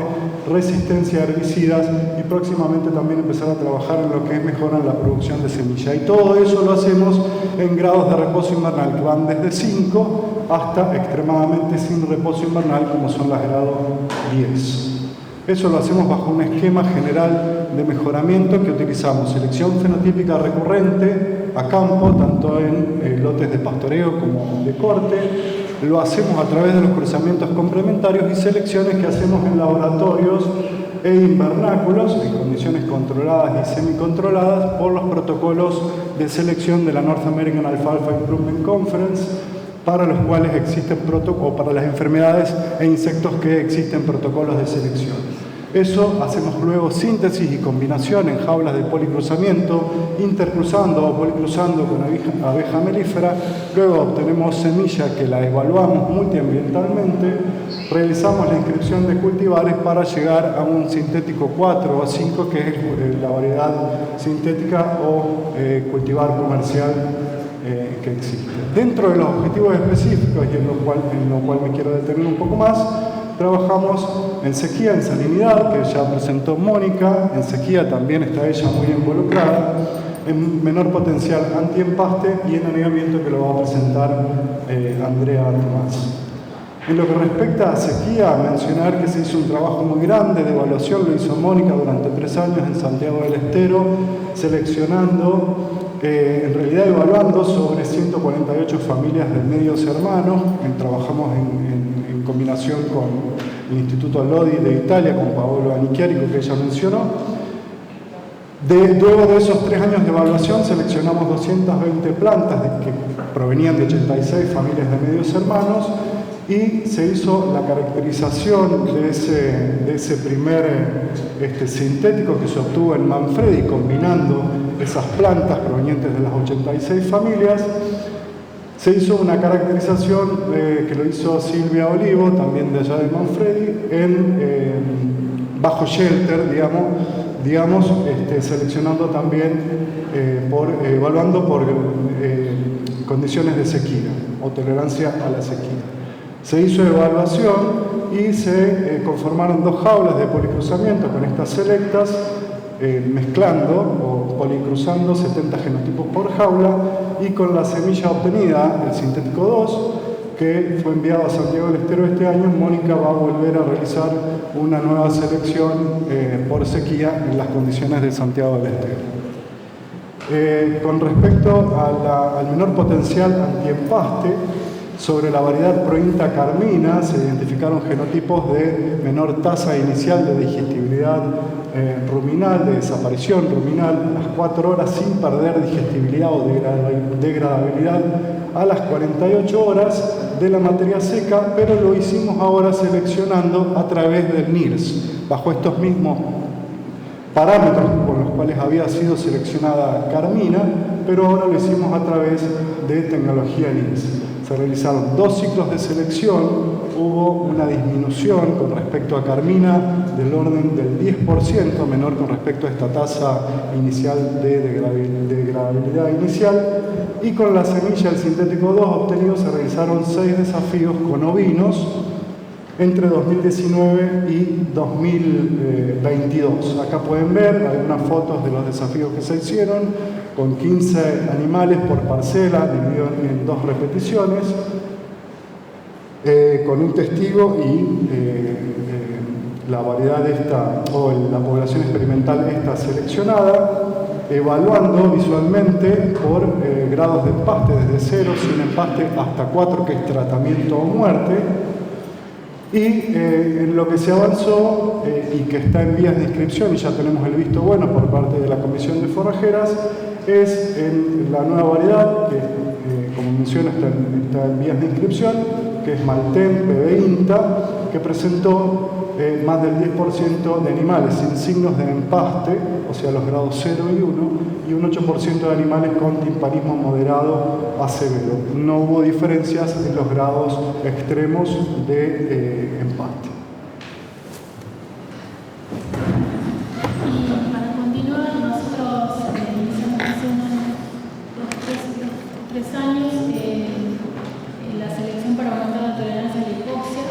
resistencia a herbicidas, y próximamente también empezar a trabajar en lo que mejoran la producción de semilla. Y todo eso lo hacemos en grados de reposo invernal que van desde 5 hasta extremadamente sin reposo invernal, como son las grado 10. Eso lo hacemos bajo un esquema general de mejoramiento que utilizamos selección fenotípica recurrente a campo, tanto en lotes de pastoreo como de corte. Lo hacemos a través de los cruzamientos complementarios y selecciones que hacemos en laboratorios e invernáculos en condiciones controladas y semicontroladas por los protocolos de selección de la North American Alfalfa Improvement Conference, para los cuales existen protocolos, para las enfermedades e insectos que existen protocolos de selección. Eso hacemos luego síntesis y combinación en jaulas de policruzamiento, intercruzando o policruzando con abeja melífera. Luego obtenemos semilla que la evaluamos multiambientalmente, realizamos la inscripción de cultivares para llegar a un sintético 4 o 5, que es la variedad sintética o cultivar comercial que existe. Dentro de los objetivos específicos, y en lo cual me quiero detener un poco más, trabajamos en sequía, en salinidad, que ya presentó Mónica. En sequía también está ella muy involucrada, en menor potencial antiempaste y en anegamiento, que lo va a presentar Andrea Tomás. En lo que respecta a sequía, mencionar que se hizo un trabajo muy grande de evaluación, lo hizo Mónica durante 3 años en Santiago del Estero, seleccionando, en realidad evaluando sobre 148 familias de medios hermanos. Trabajamos en combinación con el Instituto Lodi de Italia, con Paolo Anichiarico, que ella mencionó. Luego de esos 3 años de evaluación, seleccionamos 220 plantas que provenían de 86 familias de medios hermanos, y se hizo la caracterización de ese primer sintético que se obtuvo en Manfredi, combinando esas plantas provenientes de las 86 familias. Se hizo una caracterización que lo hizo Silvia Olivo, también de allá de Manfredi, bajo shelter, digamos, seleccionando también, evaluando por condiciones de sequía o tolerancia a la sequía. Se hizo evaluación y se conformaron 2 jaulas de policruzamiento con estas selectas, mezclando o policruzando 70 genotipos por jaula, y con la semilla obtenida, el sintético 2, que fue enviado a Santiago del Estero este año, Mónica va a volver a realizar una nueva selección por sequía en las condiciones de Santiago del Estero. Con respecto al menor potencial antiempaste, sobre la variedad Prointa carmina se identificaron genotipos de menor tasa inicial de digestibilidad ruminal, de desaparición ruminal a las 4 horas sin perder digestibilidad o degradabilidad a las 48 horas de la materia seca, pero lo hicimos ahora seleccionando a través del NIRS, bajo estos mismos parámetros con los cuales había sido seleccionada carmina, pero ahora lo hicimos a través de tecnología NIRS. Se realizaron 2 ciclos de selección, hubo una disminución con respecto a carmina del orden del 10%, menor con respecto a esta tasa inicial de degradabilidad inicial, y con la semilla del sintético 2 obtenido se realizaron 6 desafíos con ovinos entre 2019 y 2022. Acá pueden ver algunas fotos de los desafíos que se hicieron, con 15 animales por parcela, dividido en 2 repeticiones, con un testigo y la variedad esta, o la población experimental esta seleccionada, evaluando visualmente por grados de empaste, desde 0, sin empaste, hasta 4, que es tratamiento o muerte. Y en lo que se avanzó y que está en vías de inscripción, y ya tenemos el visto bueno por parte de la Comisión de Forrajeras, es en la nueva variedad, que como menciono está en vías de inscripción, que es Maltem PB INTA, que presentó más del 10% de animales sin signos de empaste, o sea los grados 0 y 1, y un 8% de animales con timpanismo moderado a severo. No hubo diferencias en los grados extremos de empaste. Y para continuar, nosotros iniciamos hace unos 3 años la selección para aumentar la tolerancia a la hipoxia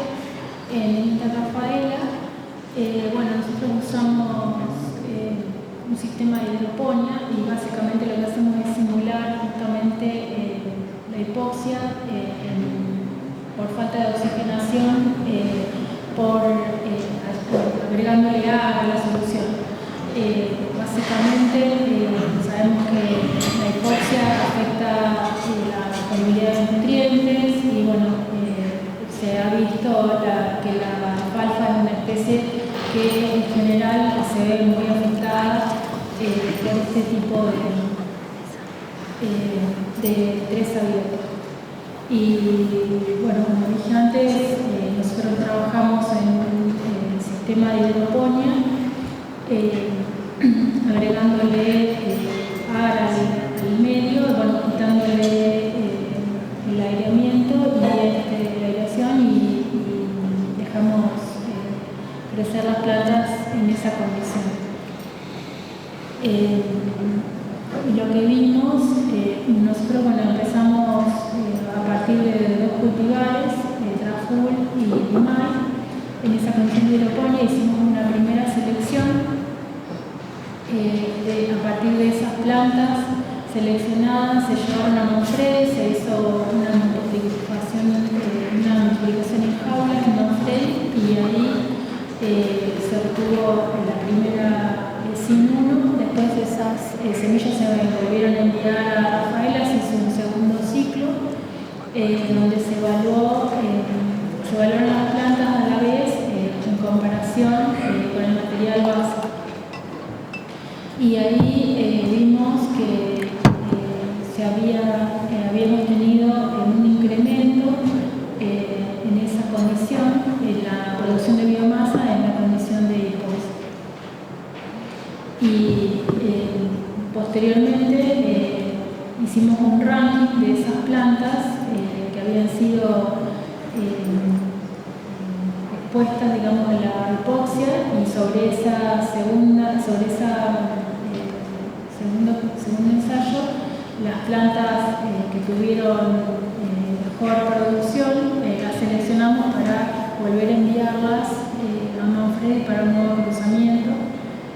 en Inta Rafaela. Nosotros usamos un sistema de hidroponía y básicamente lo que hacemos es simular justamente la hipoxia por falta de oxigenación, agregándole agua a la solución. Básicamente sabemos que la hipoxia afecta la disponibilidad de nutrientes y bueno, se ha visto que la alfalfa es una especie que en general se ve muy afectada por este tipo de estrés abierto. Y bueno, como dije antes, nosotros trabajamos en un sistema de hidroponía, agregándole ar al medio, bueno, quitándole el aireamiento y la aireación y dejamos crecer las plantas en esa condición. Lo que vimos, nosotros empezamos a partir de 2 cultivares, Traful y Limay. En esa condición de hidroponía hicimos una primera selección. A partir de esas plantas seleccionadas se llevaron a Manfredi, se hizo una multiplicación en jaulas en Manfredi y ahí se obtuvo la primera sin uno. Después esas semillas se volvieron a enviar a Rafaela, se hizo un segundo ciclo donde se evaluaron las plantas a la vez en comparación con el material base. Y ahí vimos que habíamos tenido un incremento en esa condición, en la producción de biomasa en la condición de hipoxia. Y posteriormente hicimos un ranking de esas plantas que habían sido expuestas, digamos, a la hipoxia, y sobre segundo ensayo, las plantas que tuvieron mejor producción las seleccionamos para volver a enviarlas a Manfredi para un nuevo cruzamiento.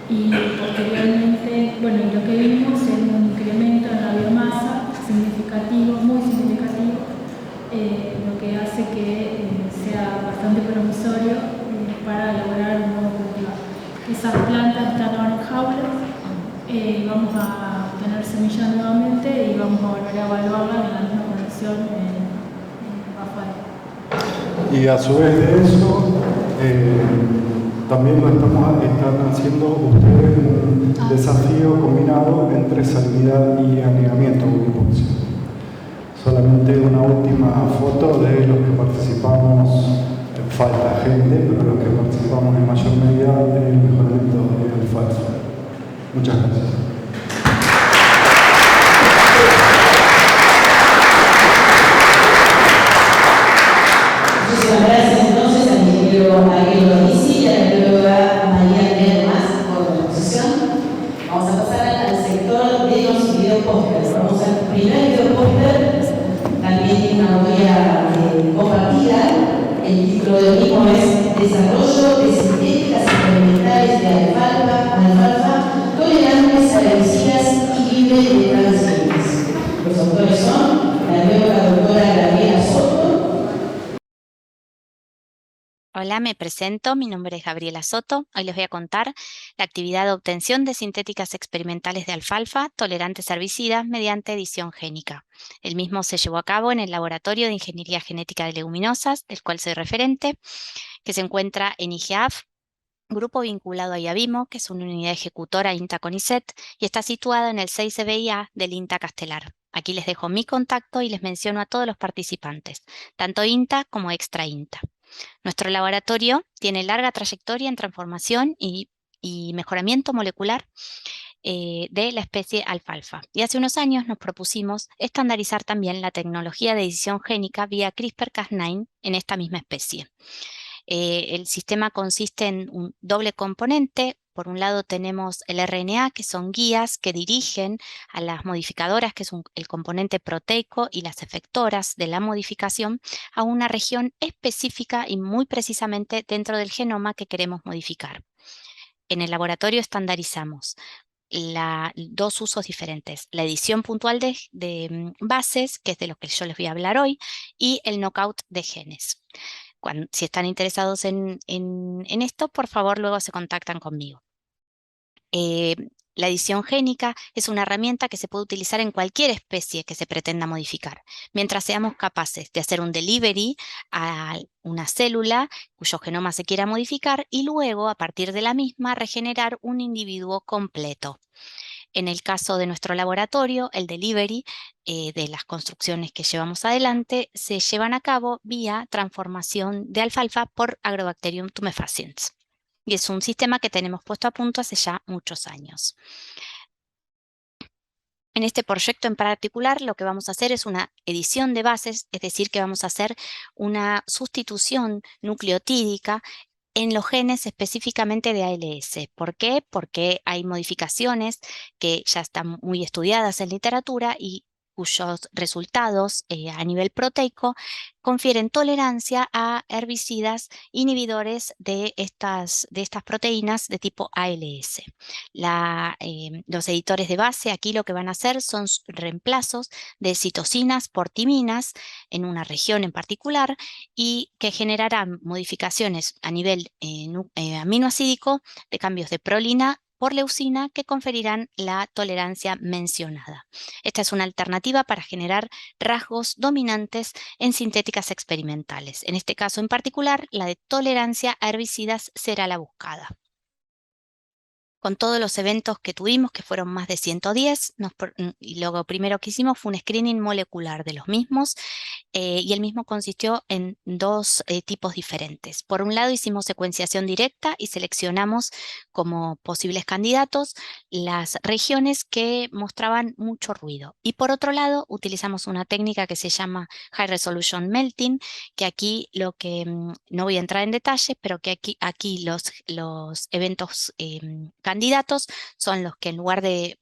Y posteriormente, bueno, lo que vimos es un incremento en la biomasa significativo, muy significativo, lo que hace que sea bastante promisorio para lograr un nuevo cultivar. Esas plantas están ahora en jaulas, vamos a tener semillas nuevamente y vamos a volver a evaluarlas en la misma condición en Rafael. Y a su vez de eso, también están haciendo ustedes un desafío combinado entre salinidad y anegamiento con hipoxia. Solamente una última foto de los que participamos, falta gente, pero los que participamos en mayor medida en el mejoramiento de alfalfa. Muchas gracias. Muchísimas gracias entonces al ingeniero Ariel Ornici y a la bióloga María Lermas por la exposición. Vamos a pasar al sector de los videopósters. Vamos al primer videopóster, también tiene una huella compartida. El título del mismo es Desarrollo de sintéticas experimentales de alfalfa tolerantes a herbicidas y libres de transgénicos. Los autores son la bióloga doctora Gabriela Soto. Hola, me presento, mi nombre es Gabriela Soto. Hoy les voy a contar la actividad de obtención de sintéticas experimentales de alfalfa tolerantes a herbicidas mediante edición génica. El mismo se llevó a cabo en el Laboratorio de Ingeniería Genética de Leguminosas, del cual soy referente, que se encuentra en IGEAF, grupo vinculado a IAVIMO, que es una unidad ejecutora INTA CONICET, y está situado en el 6BIA del INTA Castelar. Aquí les dejo mi contacto y les menciono a todos los participantes, tanto INTA como extra INTA. Nuestro laboratorio tiene larga trayectoria en transformación y mejoramiento molecular de la especie alfalfa. Y hace unos años nos propusimos estandarizar también la tecnología de edición génica vía CRISPR-Cas9 en esta misma especie. El sistema consiste en un doble componente. Por un lado tenemos el RNA, que son guías que dirigen a las modificadoras, que es el componente proteico, y las efectoras de la modificación a una región específica y muy precisamente dentro del genoma que queremos modificar. En el laboratorio estandarizamos dos usos diferentes: la edición puntual de bases, que es de lo que yo les voy a hablar hoy, y el knockout de genes. Si están interesados en esto, por favor, luego se contactan conmigo. La edición génica es una herramienta que se puede utilizar en cualquier especie que se pretenda modificar, mientras seamos capaces de hacer un delivery a una célula cuyo genoma se quiera modificar y luego, a partir de la misma, regenerar un individuo completo. En el caso de nuestro laboratorio, el delivery de las construcciones que llevamos adelante se llevan a cabo vía transformación de alfalfa por Agrobacterium tumefaciens. Y es un sistema que tenemos puesto a punto hace ya muchos años. En este proyecto en particular, lo que vamos a hacer es una edición de bases, es decir, que vamos a hacer una sustitución nucleotídica en los genes específicamente de ALS. ¿Por qué? Porque hay modificaciones que ya están muy estudiadas en literatura y cuyos resultados a nivel proteico confieren tolerancia a herbicidas inhibidores de estas proteínas de tipo ALS. Los editores de base aquí lo que van a hacer son reemplazos de citocinas por timinas en una región en particular y que generarán modificaciones a nivel aminoacídico de cambios de prolina por leucina que conferirán la tolerancia mencionada. Esta es una alternativa para generar rasgos dominantes en sintéticas experimentales. En este caso en particular, la de tolerancia a herbicidas será la buscada. Con todos los eventos que tuvimos, que fueron más de 110, y lo primero que hicimos fue un screening molecular de los mismos, y el mismo consistió en dos tipos diferentes. Por un lado, hicimos secuenciación directa y seleccionamos como posibles candidatos las regiones que mostraban mucho ruido. Y por otro lado, utilizamos una técnica que se llama High Resolution Melting, que aquí no voy a entrar en detalles, pero que aquí los eventos candidatos son los que en lugar de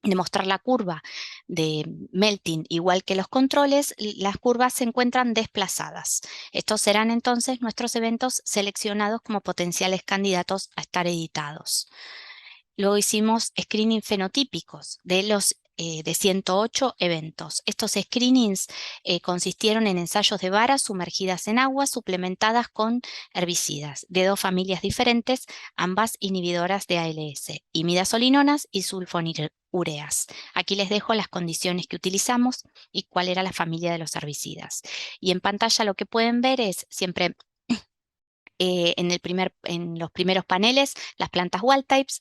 mostrar la curva de melting igual que los controles, las curvas se encuentran desplazadas. Estos serán entonces nuestros eventos seleccionados como potenciales candidatos a estar editados. Luego hicimos screening fenotípicos de 108 eventos. Estos screenings consistieron en ensayos de varas sumergidas en agua suplementadas con herbicidas de dos familias diferentes, ambas inhibidoras de ALS, imidazolinonas y sulfonilureas. Aquí les dejo las condiciones que utilizamos y cuál era la familia de los herbicidas. Y en pantalla lo que pueden ver es siempre en los primeros paneles, las plantas wild types.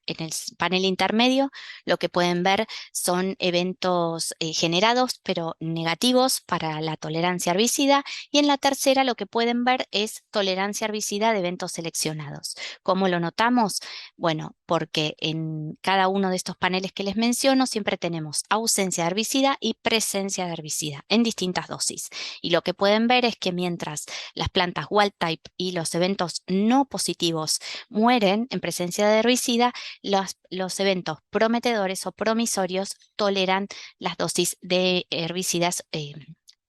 En el panel intermedio lo que pueden ver son eventos generados pero negativos para la tolerancia herbicida, y en la tercera lo que pueden ver es tolerancia herbicida de eventos seleccionados. ¿Cómo lo notamos? Bueno, porque en cada uno de estos paneles que les menciono siempre tenemos ausencia de herbicida y presencia de herbicida en distintas dosis. Y lo que pueden ver es que mientras las plantas wild type y los eventos no positivos mueren en presencia de herbicida, los eventos prometedores o promisorios toleran las dosis de herbicidas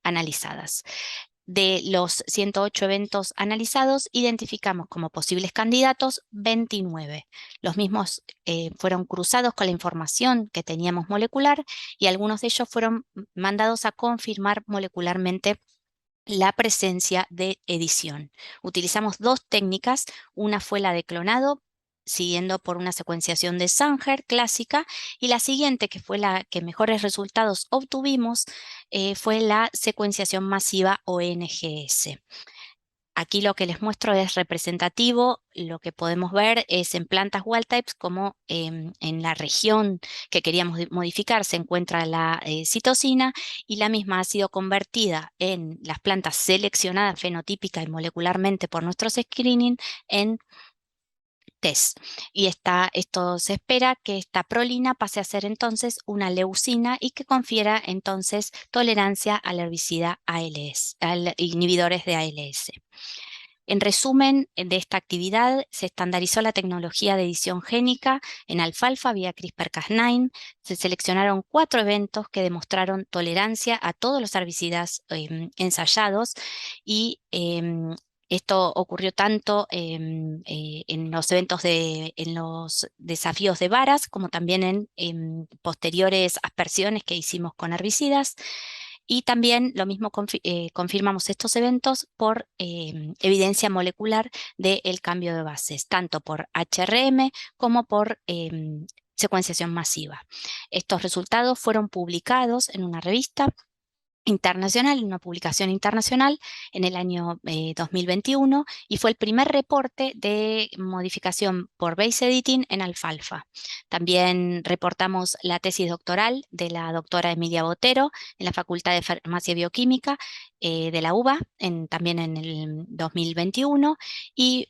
analizadas. De los 108 eventos analizados, identificamos como posibles candidatos 29. Los mismos fueron cruzados con la información que teníamos molecular y algunos de ellos fueron mandados a confirmar molecularmente la presencia de edición. Utilizamos dos técnicas, una fue la de clonado, siguiendo por una secuenciación de Sanger clásica, y la siguiente, que fue la que mejores resultados obtuvimos, fue la secuenciación masiva o NGS. Aquí lo que les muestro es representativo. Lo que podemos ver es en plantas wild types como en la región que queríamos modificar se encuentra la citosina, y la misma ha sido convertida en las plantas seleccionadas fenotípica y molecularmente por nuestros screening en test. Y esto se espera que esta prolina pase a ser entonces una leucina y que confiera entonces tolerancia al herbicida ALS, inhibidores de ALS. En resumen de esta actividad, se estandarizó la tecnología de edición génica en alfalfa vía CRISPR-Cas9. Se seleccionaron 4 eventos que demostraron tolerancia a todos los herbicidas ensayados, y Esto ocurrió tanto en los en los desafíos de varas, como también en posteriores aspersiones que hicimos con herbicidas. Y también lo mismo confirmamos estos eventos por evidencia molecular del cambio de bases, tanto por HRM como por secuenciación masiva. Estos resultados fueron publicados en una revista internacional, una publicación internacional en el año 2021, y fue el primer reporte de modificación por base editing en alfalfa. También reportamos la tesis doctoral de la doctora Emilia Botero en la Facultad de Farmacia y Bioquímica de la UBA, también en el 2021, y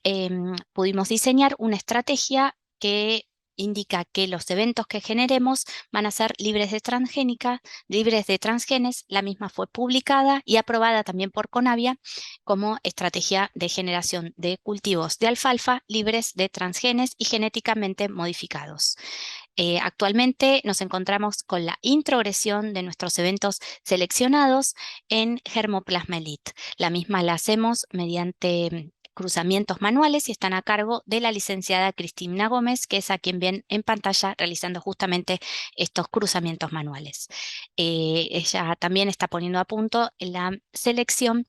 pudimos diseñar una estrategia que indica que los eventos que generemos van a ser libres de transgenes. La misma fue publicada y aprobada también por Conavia como estrategia de generación de cultivos de alfalfa libres de transgenes y genéticamente modificados. Actualmente nos encontramos con la introgresión de nuestros eventos seleccionados en Germoplasma elite. La misma la hacemos mediante cruzamientos manuales y están a cargo de la licenciada Cristina Gómez, que es a quien ven en pantalla realizando justamente estos cruzamientos manuales. Ella también está poniendo a punto la selección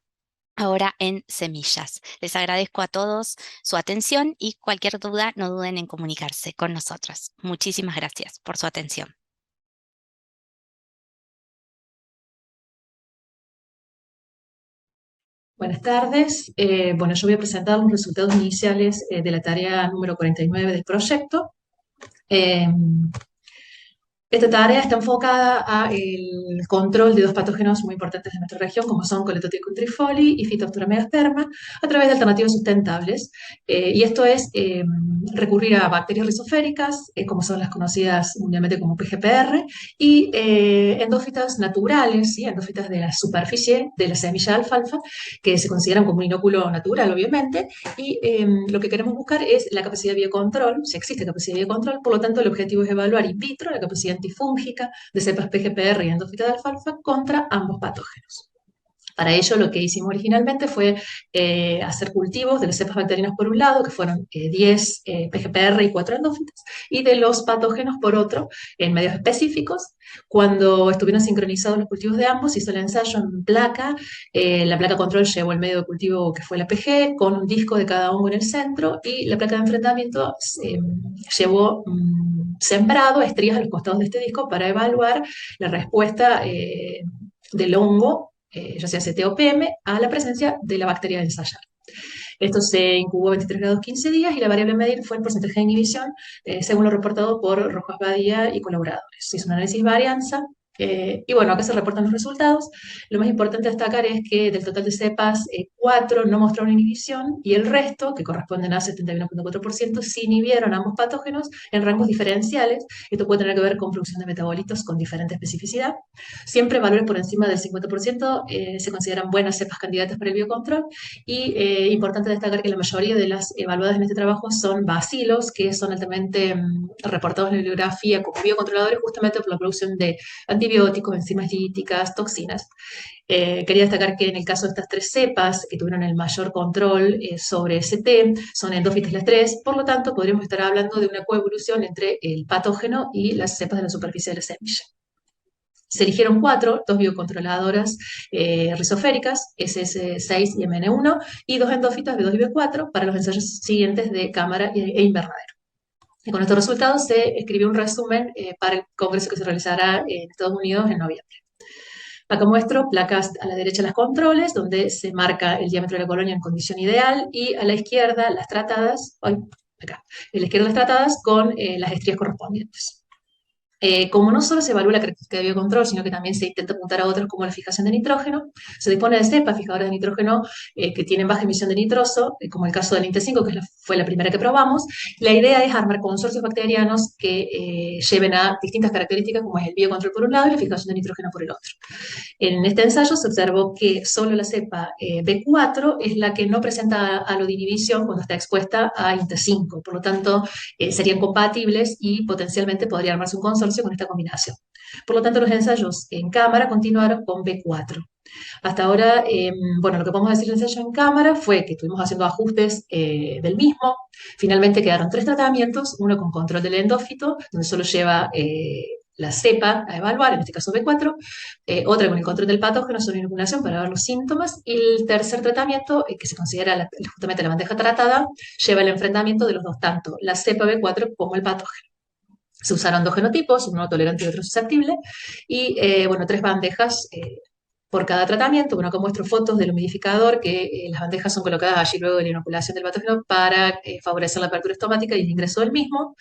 ahora en semillas. Les agradezco a todos su atención y cualquier duda no duden en comunicarse con nosotras. Muchísimas gracias por su atención. Buenas tardes. Bueno, yo voy a presentar los resultados iniciales de la tarea número 49 del proyecto. Esta tarea está enfocada al control de dos patógenos muy importantes de nuestra región, como son Coletotrichum trifoli y Phytophthora megasterma, a través de alternativas sustentables. Y esto es recurrir a bacterias rizoféricas, como son las conocidas mundialmente como PGPR, y endófitas naturales, ¿sí? Endófitas de la superficie de la semilla de alfalfa, que se consideran como un inóculo natural, obviamente, y lo que queremos buscar es la capacidad de biocontrol, si existe capacidad de biocontrol, por lo tanto el objetivo es evaluar in vitro la capacidad antifúngica de cepas PGPR y endófita de alfalfa contra ambos patógenos. Para ello, lo que hicimos originalmente fue hacer cultivos de las cepas bacterianas por un lado, que fueron 10 PGPR y 4 endófitas, y de los patógenos por otro, en medios específicos. Cuando estuvieron sincronizados los cultivos de ambos, se hizo el ensayo en placa. La placa control llevó el medio de cultivo que fue la PG, con un disco de cada hongo en el centro, y la placa de enfrentamiento llevó sembrado estrías a los costados de este disco para evaluar la respuesta del hongo, ya sea CT o PM, a la presencia de la bacteria de ensayar. Esto se incubó 23 grados 15 días y la variable a medir fue el porcentaje de inhibición, según lo reportado por Rojas Badía y colaboradores. Se hizo un análisis varianza. Y bueno, acá se reportan los resultados. Lo más importante a destacar es que del total de cepas, 4 no mostraron inhibición y el resto, que corresponden a 71.4%, sí inhibieron ambos patógenos en rangos diferenciales. Esto puede tener que ver con producción de metabolitos con diferente especificidad. Siempre valores por encima del 50% se consideran buenas cepas candidatas para el biocontrol. Y importante destacar que la mayoría de las evaluadas en este trabajo son bacilos, que son altamente reportados en la bibliografía como biocontroladores justamente por la producción de antibióticos, enzimas líticas, toxinas. Quería destacar que en el caso de estas 3 cepas que tuvieron el mayor control sobre ST, son endófitas las 3, por lo tanto podríamos estar hablando de una coevolución entre el patógeno y las cepas de la superficie de la semilla. Se eligieron 4, 2 biocontroladoras rizoféricas, SS6 y MN1, y 2 endófitas, B2 y B4, para los ensayos siguientes de cámara e invernadero. Y con estos resultados se escribió un resumen para el congreso que se realizará en Estados Unidos en noviembre. Acá muestro placas a la derecha las controles, donde se marca el diámetro de la colonia en condición ideal, y a la izquierda las tratadas, con las estrías correspondientes. Como no solo se evalúa la característica de biocontrol, sino que también se intenta apuntar a otros como la fijación de nitrógeno, se dispone de cepas fijadoras de nitrógeno que tienen baja emisión de nitroso, como el caso del INTE5, que fue la primera que probamos. La idea es armar consorcios bacterianos que lleven a distintas características, como es el biocontrol por un lado y la fijación de nitrógeno por el otro. En este ensayo se observó que solo la cepa B4 es la que no presenta halo de inhibición cuando está expuesta a INTE5, por lo tanto serían compatibles y potencialmente podría armarse un consorcio con esta combinación. Por lo tanto, los ensayos en cámara continuaron con B4. Hasta ahora, bueno, lo que podemos decir del ensayo en cámara fue que estuvimos haciendo ajustes del mismo. Finalmente quedaron 3 tratamientos, uno con control del endófito, donde solo lleva la cepa a evaluar, en este caso B4, otra con el control del patógeno, solo inoculación para ver los síntomas, y el tercer tratamiento, que se considera justamente la bandeja tratada, lleva el enfrentamiento de los dos, tanto la cepa B4 como el patógeno. Se usaron 2 genotipos, uno tolerante y otro susceptible, y bueno, 3 bandejas por cada tratamiento. Bueno, acá muestro fotos del humidificador, que las bandejas son colocadas allí luego de la inoculación del patógeno para favorecer la apertura estomática y el ingreso del mismo.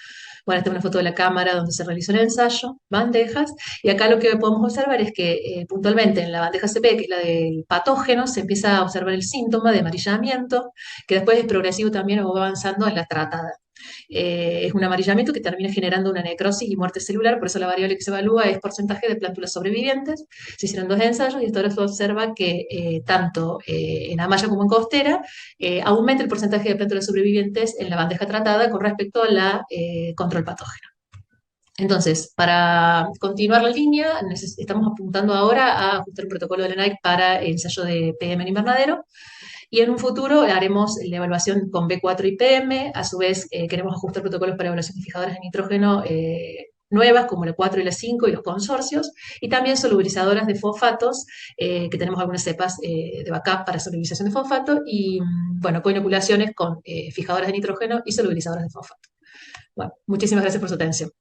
Bueno, esta es una foto de la cámara donde se realizó el ensayo, bandejas, y acá lo que podemos observar es que puntualmente en la bandeja CP, que es la del patógeno, se empieza a observar el síntoma de amarillamiento, que después es progresivo también o va avanzando en la tratada. Es un amarillamiento que termina generando una necrosis y muerte celular, por eso la variable que se evalúa es porcentaje de plántulas sobrevivientes. Se hicieron 2 ensayos y hasta ahora se observa que tanto en amaya como en costera aumenta el porcentaje de plántulas sobrevivientes en la bandeja tratada con respecto a la control patógeno. Entonces, para continuar la línea, estamos apuntando ahora a ajustar un protocolo de la NICE para el ensayo de PM en invernadero. Y en un futuro haremos la evaluación con B4 y PM. A su vez, queremos ajustar protocolos para evaluación de fijadoras de nitrógeno nuevas, como la 4 y la 5 y los consorcios, y también solubilizadoras de fosfatos, que tenemos algunas cepas de backup para solubilización de fosfato, y bueno, coinoculaciones con fijadoras de nitrógeno y solubilizadoras de fosfato. Bueno, muchísimas gracias por su atención.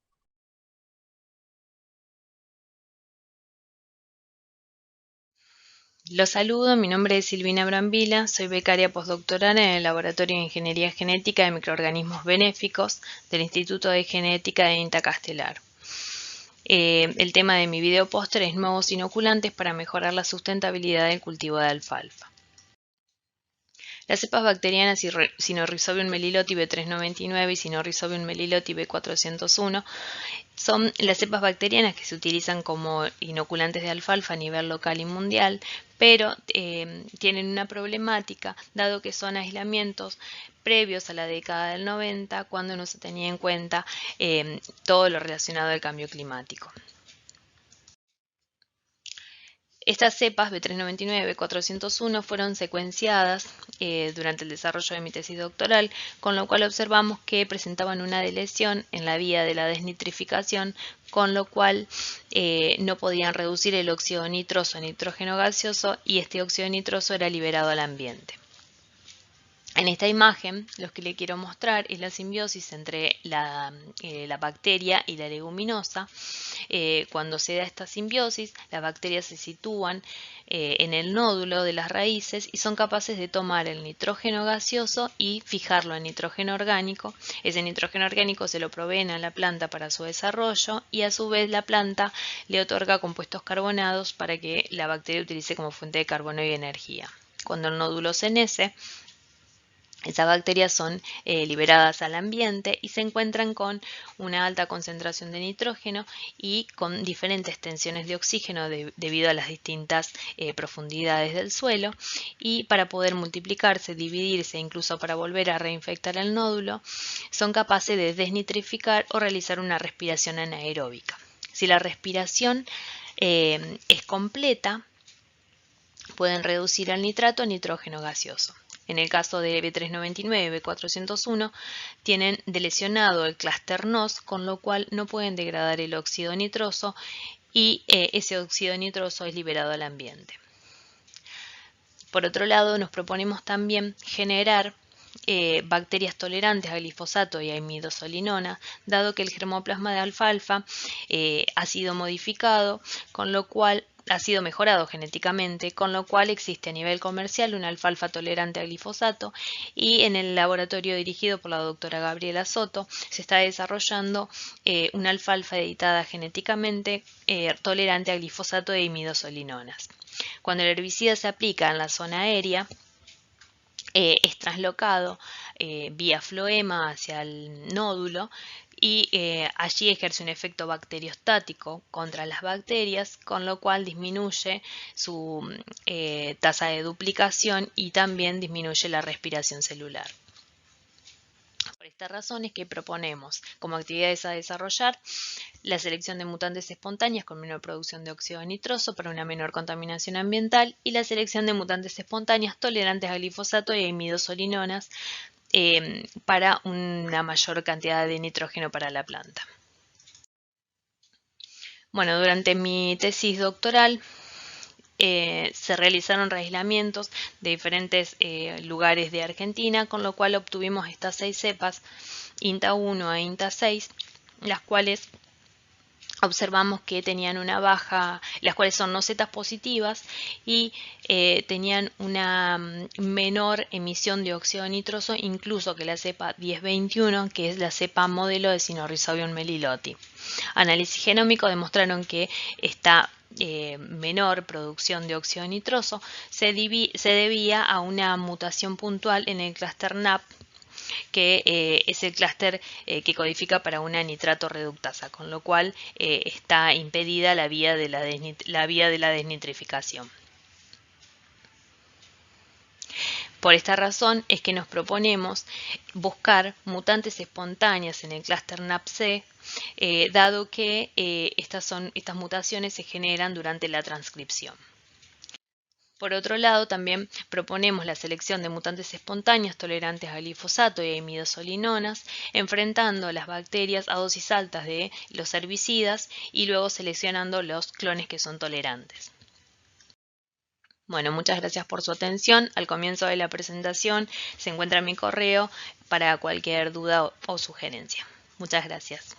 Los saludo, mi nombre es Silvina Brambila, soy becaria postdoctoral en el Laboratorio de Ingeniería Genética de Microorganismos Benéficos del Instituto de Genética de INTA Castelar. El tema de mi video póster es nuevos inoculantes para mejorar la sustentabilidad del cultivo de alfalfa. Las cepas bacterianas Sinorhizobium meliloti B399 y Sinorhizobium meliloti B401 son las cepas bacterianas que se utilizan como inoculantes de alfalfa a nivel local y mundial, pero tienen una problemática, dado que son aislamientos previos a la década del 90, cuando no se tenía en cuenta todo lo relacionado al cambio climático. Estas cepas B399 B401 fueron secuenciadas durante el desarrollo de mi tesis doctoral, con lo cual observamos que presentaban una deleción en la vía de la desnitrificación, con lo cual no podían reducir el óxido nitroso a nitrógeno gaseoso, y este óxido nitroso era liberado al ambiente. En esta imagen, lo que le quiero mostrar es la simbiosis entre la bacteria y la leguminosa. Cuando se da esta simbiosis, las bacterias se sitúan en el nódulo de las raíces y son capaces de tomar el nitrógeno gaseoso y fijarlo en nitrógeno orgánico. Ese nitrógeno orgánico se lo proveen a la planta para su desarrollo, y a su vez la planta le otorga compuestos carbonados para que la bacteria utilice como fuente de carbono y energía. Cuando el nódulo senesce, esas bacterias son liberadas al ambiente y se encuentran con una alta concentración de nitrógeno y con diferentes tensiones de oxígeno debido a las distintas profundidades del suelo, y para poder multiplicarse, dividirse, incluso para volver a reinfectar el nódulo, son capaces de desnitrificar o realizar una respiración anaeróbica. Si la respiración es completa, pueden reducir el nitrato a nitrógeno gaseoso. En el caso de B399 B401 tienen delecionado el clúster NOS, con lo cual no pueden degradar el óxido nitroso, y ese óxido nitroso es liberado al ambiente. Por otro lado, nos proponemos también generar bacterias tolerantes a glifosato y a imidosolinona, dado que el germoplasma de alfalfa ha sido modificado, con lo cual ha sido mejorado genéticamente, con lo cual existe a nivel comercial una alfalfa tolerante a glifosato, y en el laboratorio dirigido por la doctora Gabriela Soto se está desarrollando una alfalfa editada genéticamente tolerante a glifosato e imidosolinonas. Cuando el herbicida se aplica en la zona aérea, es traslocado vía floema hacia el nódulo, y allí ejerce un efecto bacteriostático contra las bacterias, con lo cual disminuye su tasa de duplicación y también disminuye la respiración celular. Por Por esta razón es que proponemos como actividades a desarrollar la selección de mutantes espontáneas con menor producción de óxido nitroso para una menor contaminación ambiental y la selección de mutantes espontáneas tolerantes a glifosato y a imidazolinonas para una mayor cantidad de nitrógeno para la planta. Bueno, durante mi tesis doctoral se realizaron reaislamientos de diferentes lugares de Argentina, con lo cual obtuvimos estas 6 cepas, INTA 1 a INTA 6, las cuales observamos que tenían una baja, las cuales son no zetas positivas y tenían una menor emisión de óxido nitroso incluso que la cepa 1021, que es la cepa modelo de Sinorhizobium meliloti. Análisis genómico demostraron que esta menor producción de óxido nitroso se debía a una mutación puntual en el clúster NAP, que es el clúster que codifica para una nitrato reductasa, con lo cual está impedida la vía de la desnitrificación. Por esta razón es que nos proponemos buscar mutantes espontáneas en el clúster NAPC, dado que estas mutaciones se generan durante la transcripción. Por otro lado, también proponemos la selección de mutantes espontáneas tolerantes a glifosato y a imidazolinonas, enfrentando las bacterias a dosis altas de los herbicidas y luego seleccionando los clones que son tolerantes. Bueno, muchas gracias por su atención. Al comienzo de la presentación se encuentra mi correo para cualquier duda o sugerencia. Muchas gracias.